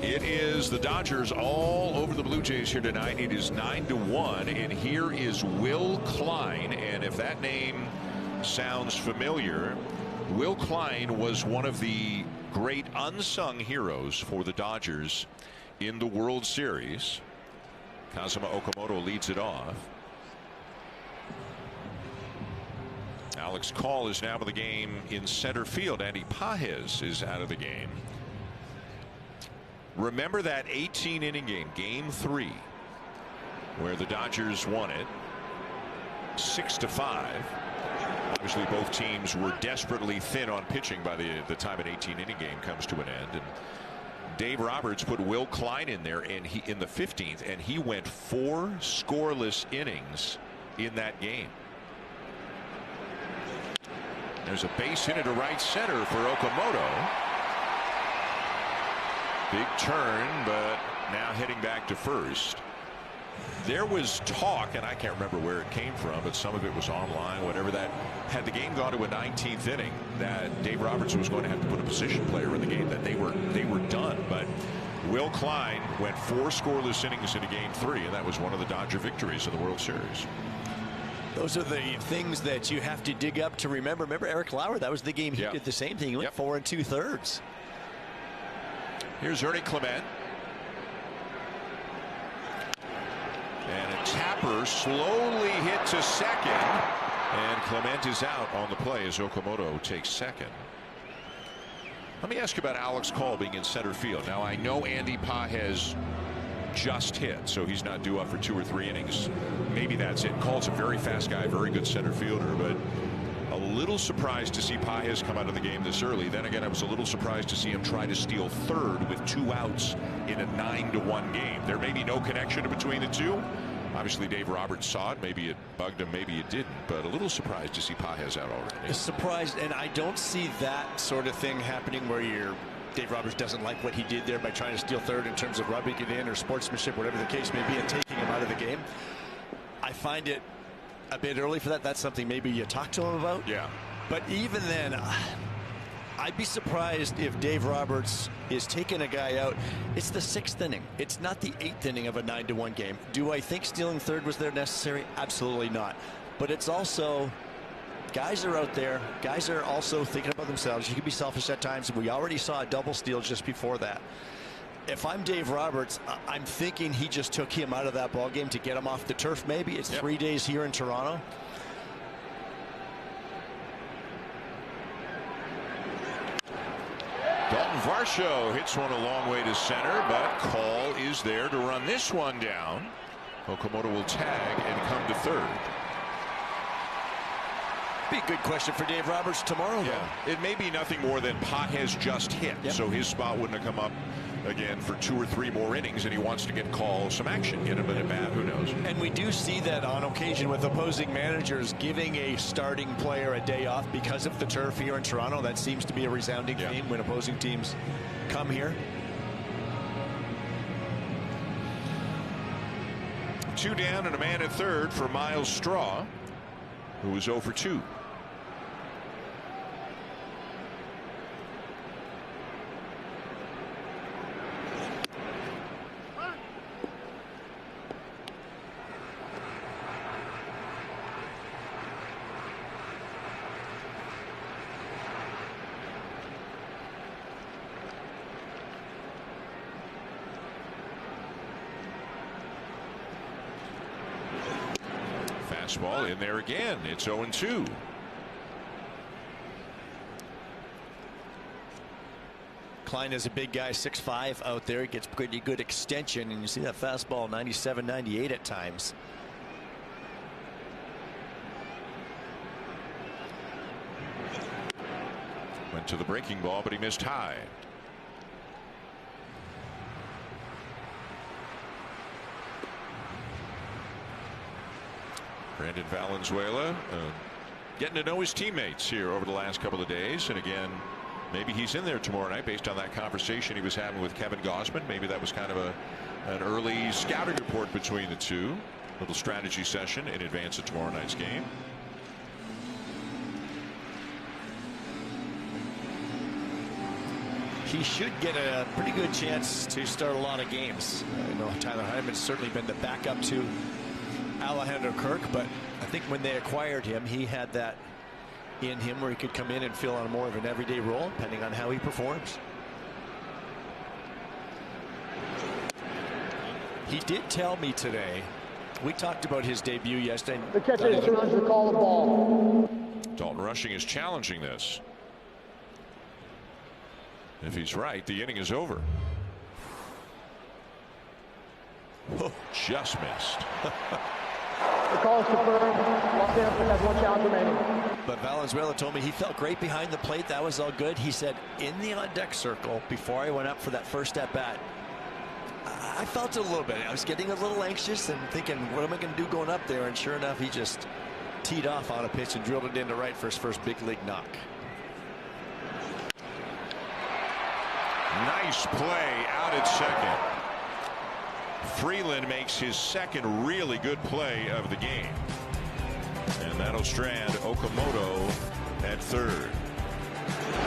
It is the Dodgers all over the Blue Jays here tonight. It is 9-1, and here is Will Klein. And if that name sounds familiar, Will Klein was one of the great unsung heroes for the Dodgers in the World Series. Kazuma Okamoto leads it off. Alex Call is now in the game in center field. Andy Pages is out of the game. Remember that 18-inning game, Game 3, where the Dodgers won it 6-5. Obviously, both teams were desperately thin on pitching by the time an 18-inning game comes to an end. And Dave Roberts put Will Klein in there, and he in the 15th, and he went 4 scoreless innings in that game. There's a base hit to right center for Okamoto. Big turn, but now heading back to first. There was talk, and I can't remember where it came from, but some of it was online, whatever, that had the game gone to a 19th inning, that Dave Roberts was going to have to put a position player in the game, that they were done. But Will Klein went 4 scoreless innings into Game 3, and that was one of the Dodger victories in the World Series. Those are the things that you have to dig up to remember. Remember Eric Lauer? That was the game he did the same thing. He went 4 2/3. Here's Ernie Clement. And a tapper slowly hit to second. And Clement is out on the play as Okamoto takes second. Let me ask you about Alex Call being in center field. Now, I know Andy Pages just hit, so he's not due up for 2 or 3 innings. Maybe that's it. Call's a very fast guy, very good center fielder, but a little surprised to see Pages come out of the game this early. Then again, I was a little surprised to see him try to steal third with 2 outs in a 9-1 game. There may be no connection between the two. Obviously, Dave Roberts saw it. Maybe it bugged him, maybe it didn't. But a little surprised to see Pages out already. Surprised, and I don't see that sort of thing happening where Dave Roberts doesn't like what he did there by trying to steal third in terms of rubbing it in or sportsmanship, whatever the case may be, and taking him out of the game. I find it a bit early for that. That's something maybe you talk to him about. Yeah. But even then, I'd be surprised if Dave Roberts is taking a guy out. It's the 6th inning. It's not the 8th inning of a 9-1 game. Do I think stealing third was there necessary? Absolutely not. But it's also, guys are out there. Guys are also thinking about themselves. You can be selfish at times. We already saw a double steal just before that. If I'm Dave Roberts, I'm thinking he just took him out of that ball game to get him off the turf. Maybe it's 3 days here in Toronto. Dalton Varsho hits one a long way to center, but Call is there to run this one down. Okamoto will tag and come to third. Be a good question for Dave Roberts tomorrow, though. Yeah, it may be nothing more than Pages just hit, so his spot wouldn't have come up again for 2 or 3 more innings, and he wants to get Call some action, get him in a bat, who knows. And we do see that on occasion with opposing managers giving a starting player a day off because of the turf here in Toronto. That seems to be a resounding theme when opposing teams come here. 2 down and a man at third for Miles Straw, who was 0 for 2. Fastball in there again. It's 0-2. Klein is a big guy, 6'5" out there. He gets pretty good extension, and you see that fastball 97, 98 at times. Went to the breaking ball, but he missed high. Brandon Valenzuela getting to know his teammates here over the last couple of days. And again, maybe he's in there tomorrow night based on that conversation he was having with Kevin Gausman. Maybe that was kind of an early scouting report between the two. Little strategy session in advance of tomorrow night's game. He should get a pretty good chance to start a lot of games. I know Tyler Hyman's certainly been the backup to Alejandro Kirk, but I think when they acquired him, he had that in him where he could come in and fill on more of an everyday role, depending on how he performs. He did tell me today, we talked about his debut yesterday. The catcher is to call the ball. Dalton Rushing is challenging this. If he's right, the inning is over. Oh, just missed. The call is confirmed. Los Angeles has 1 challenge remaining. But Valenzuela told me he felt great behind the plate. That was all good. He said in the on-deck circle before I went up for that first at-bat, I felt it a little bit. I was getting a little anxious and thinking, what am I going to do going up there? And sure enough, he just teed off on a pitch and drilled it into right for his first big league knock. Nice play out at second. Freeland makes his second really good play of the game. And that'll strand Okamoto at third.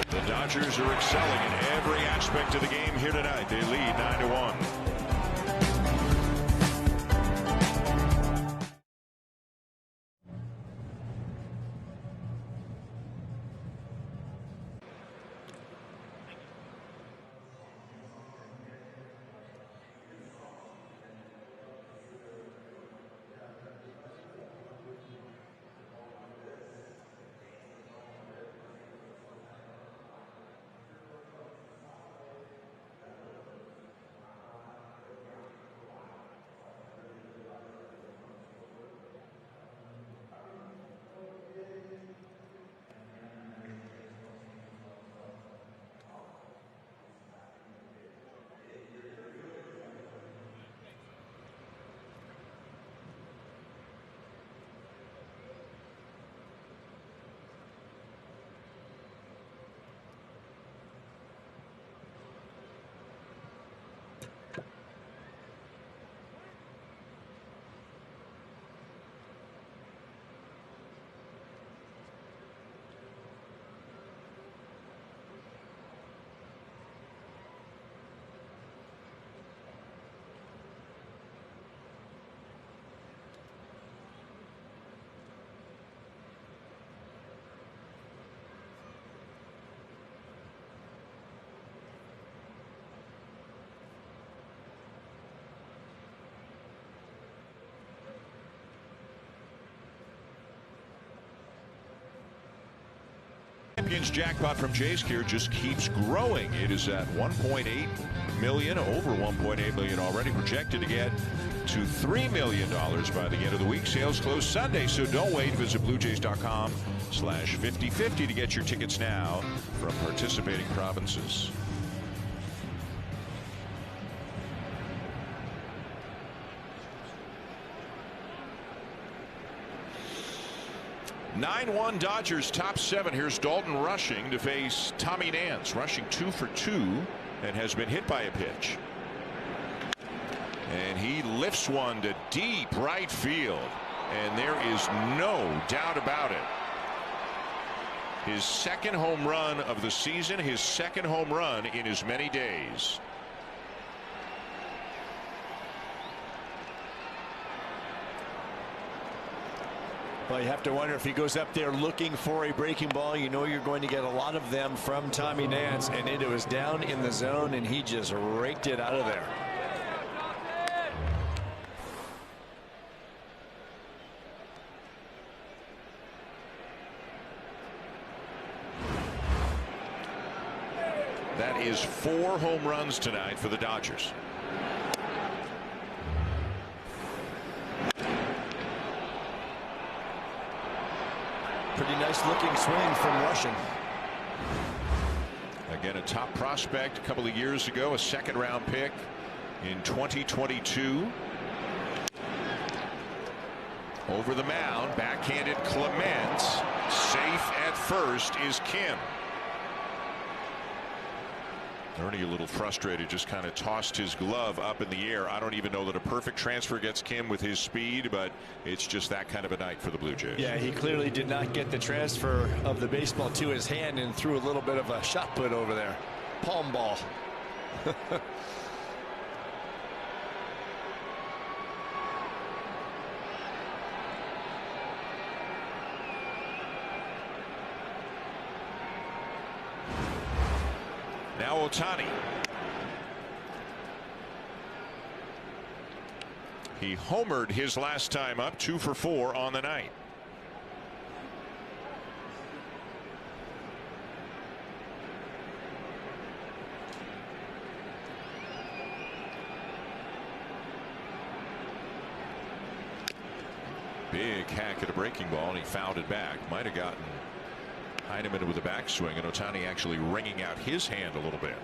The Dodgers are excelling in every aspect of the game here tonight. They lead 9-1. Champions jackpot from Jay's Gear just keeps growing. It is at 1.8 million, over 1.8 million already, projected to get to $3 million by the end of the week. Sales close Sunday, so don't wait. Visit bluejays.com/5050 to get your tickets now from participating provinces. (9-1) Dodgers top 7. Here's Dalton rushing to face Tommy Nance, rushing 2 for 2 and has been hit by a pitch. And he lifts one to deep right field, and there is no doubt about it. His second home run of the season, his second home run in as many days. Well, you have to wonder if he goes up there looking for a breaking ball. You know you're going to get a lot of them from Tommy Nance, and it was down in the zone, and he just raked it out of there. That is 4 home runs tonight for the Dodgers. Pretty nice looking swing from rushing. Again, a top prospect a couple of years ago, a second-round pick in 2022. Over the mound, backhanded Clement. Safe at first is Kim. Ernie a little frustrated, just kind of tossed his glove up in the air. I don't even know that a perfect transfer gets Kim with his speed, but it's just that kind of a night for the Blue Jays. Yeah, he clearly did not get the transfer of the baseball to his hand and threw a little bit of a shot put over there. Palm ball. Now Ohtani. He homered his last time up, 2 for 4 on the night. Big hack at a breaking ball, and he fouled it back. Might have gotten Heineman with a backswing, and Ohtani actually wringing out his hand a little bit.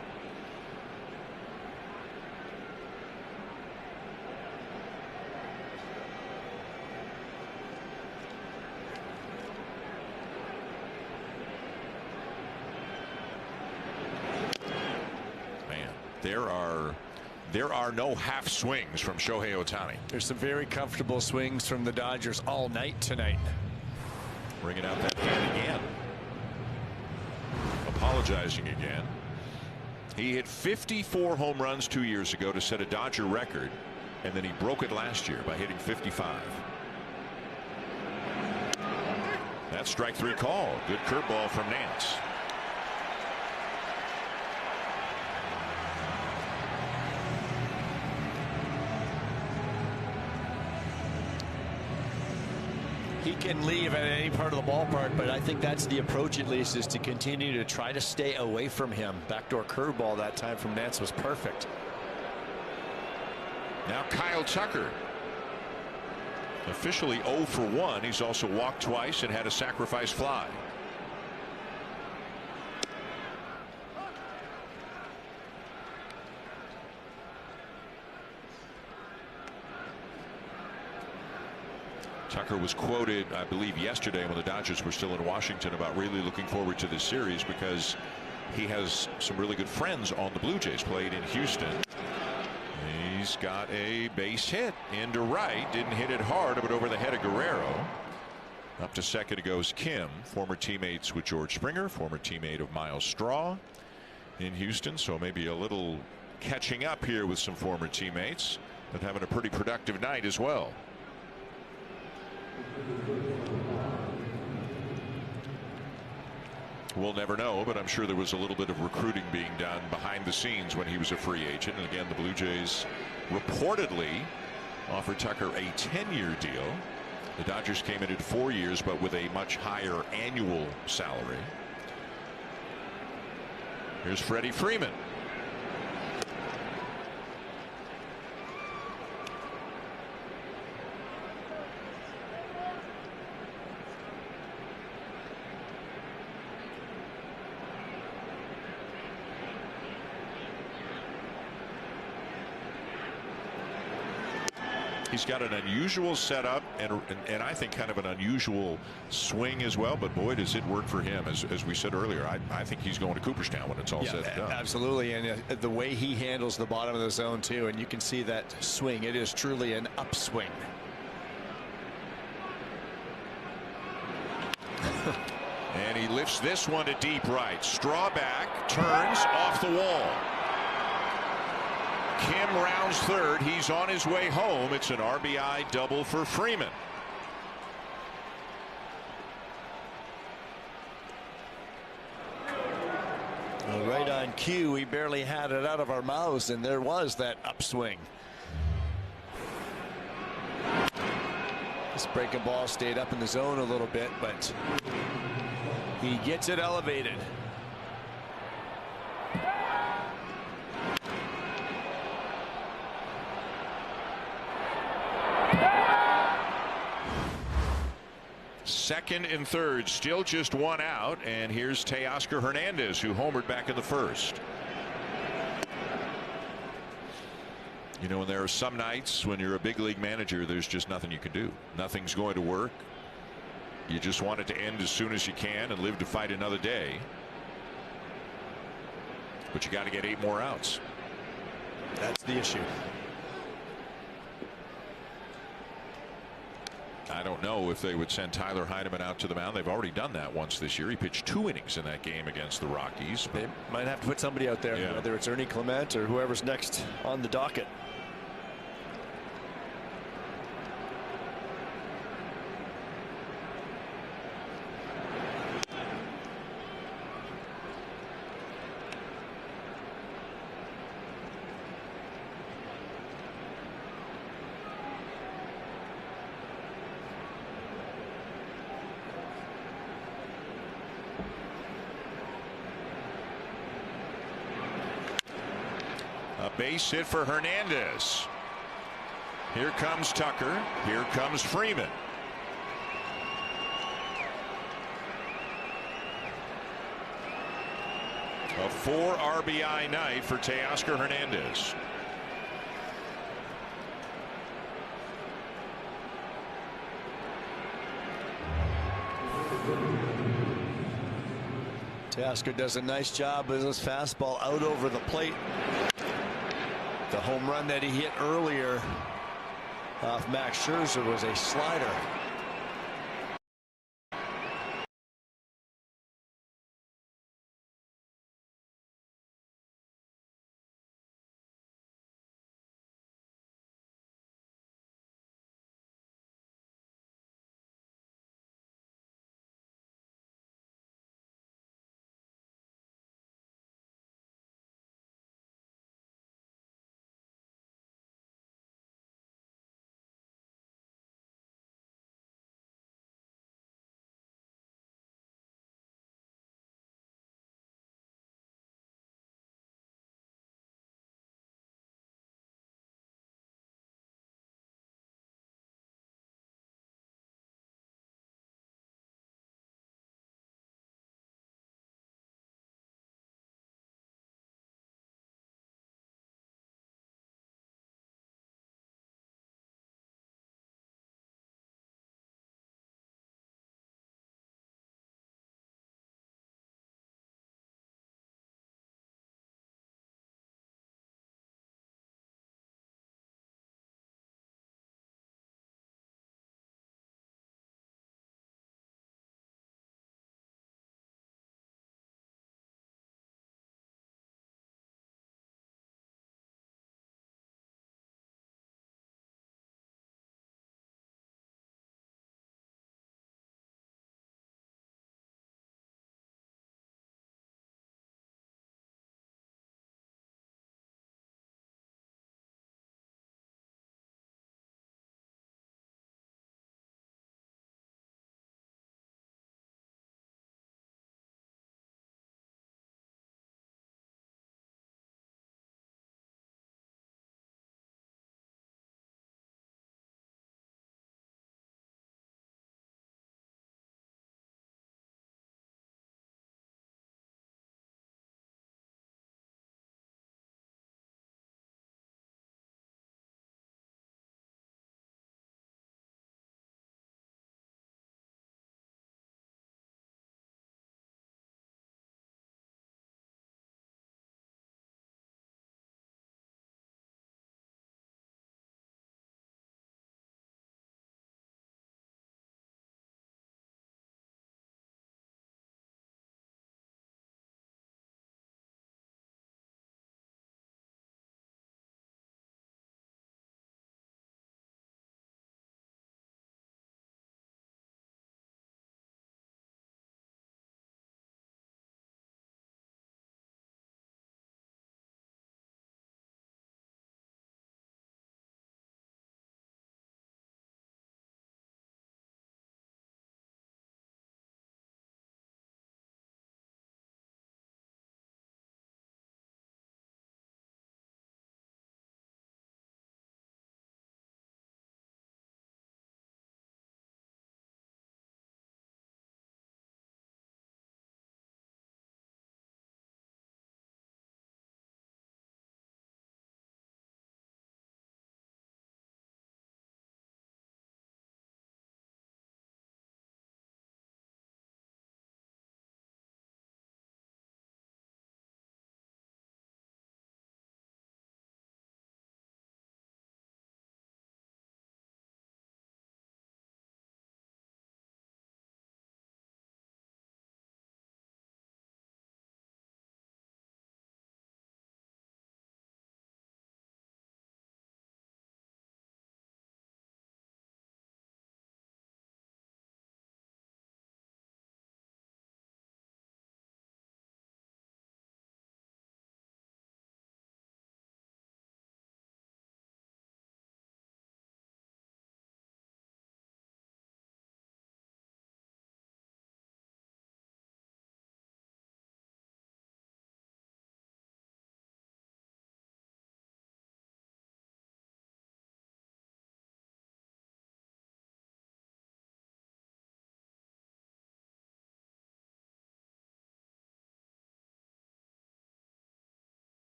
Man, there are no half swings from Shohei Ohtani. There's some very comfortable swings from the Dodgers all night tonight. Bringing out that hand again. Apologizing again. He hit 54 home runs 2 years ago to set a Dodger record, and then he broke it last year by hitting 55. That's strike 3 call. Good curveball from Nance. He can leave at any part of the ballpark, but I think that's the approach, at least, is to continue to try to stay away from him. Backdoor curveball that time from Nance was perfect. Now Kyle Tucker, officially 0 for 1. He's also walked twice and had a sacrifice fly. Tucker was quoted, I believe, yesterday when the Dodgers were still in Washington about really looking forward to this series because he has some really good friends on the Blue Jays. Played in Houston. He's got a base hit into right. Didn't hit it hard, but over the head of Guerrero. Up to second goes Kim, former teammates with George Springer, former teammate of Miles Straw in Houston. So maybe a little catching up here with some former teammates, but having a pretty productive night as well. We'll never know, but I'm sure there was a little bit of recruiting being done behind the scenes when he was a free agent. And again, the Blue Jays reportedly offered Tucker a 10-year deal. The Dodgers came in at 4 years, but with a much higher annual salary. Here's Freddie Freeman. He's got an unusual setup and I think kind of an unusual swing as well. But boy, does it work for him. As we said earlier, I think he's going to Cooperstown when it's all said and done. Absolutely. And the way he handles the bottom of the zone, too. And you can see that swing. It is truly an upswing. And he lifts this one to deep right. Straw back, turns off the wall. Kim rounds third. He's on his way home. It's an RBI double for Freeman. Well, right on cue, we barely had it out of our mouths, and there was that upswing. This breaking ball stayed up in the zone a little bit, but he gets it elevated. Second and third, still just one out, and here's Teoscar Hernandez, who homered back in the first. You know, when there are some nights when you're a big league manager, there's just nothing you can do. Nothing's going to work. You just want it to end as soon as you can and live to fight another day. But you got to get 8 more outs. That's the issue. I don't know if they would send Tyler Heineman out to the mound. They've already done that once this year. He pitched 2 innings in that game against the Rockies. They might have to put somebody out there, whether it's Ernie Clement or whoever's next on the docket. A base hit for Hernandez. Here comes Tucker. Here comes Freeman. A 4 RBI night for Teoscar Hernandez. Teoscar does a nice job with his fastball out over the plate. The home run that he hit earlier off Max Scherzer was a slider.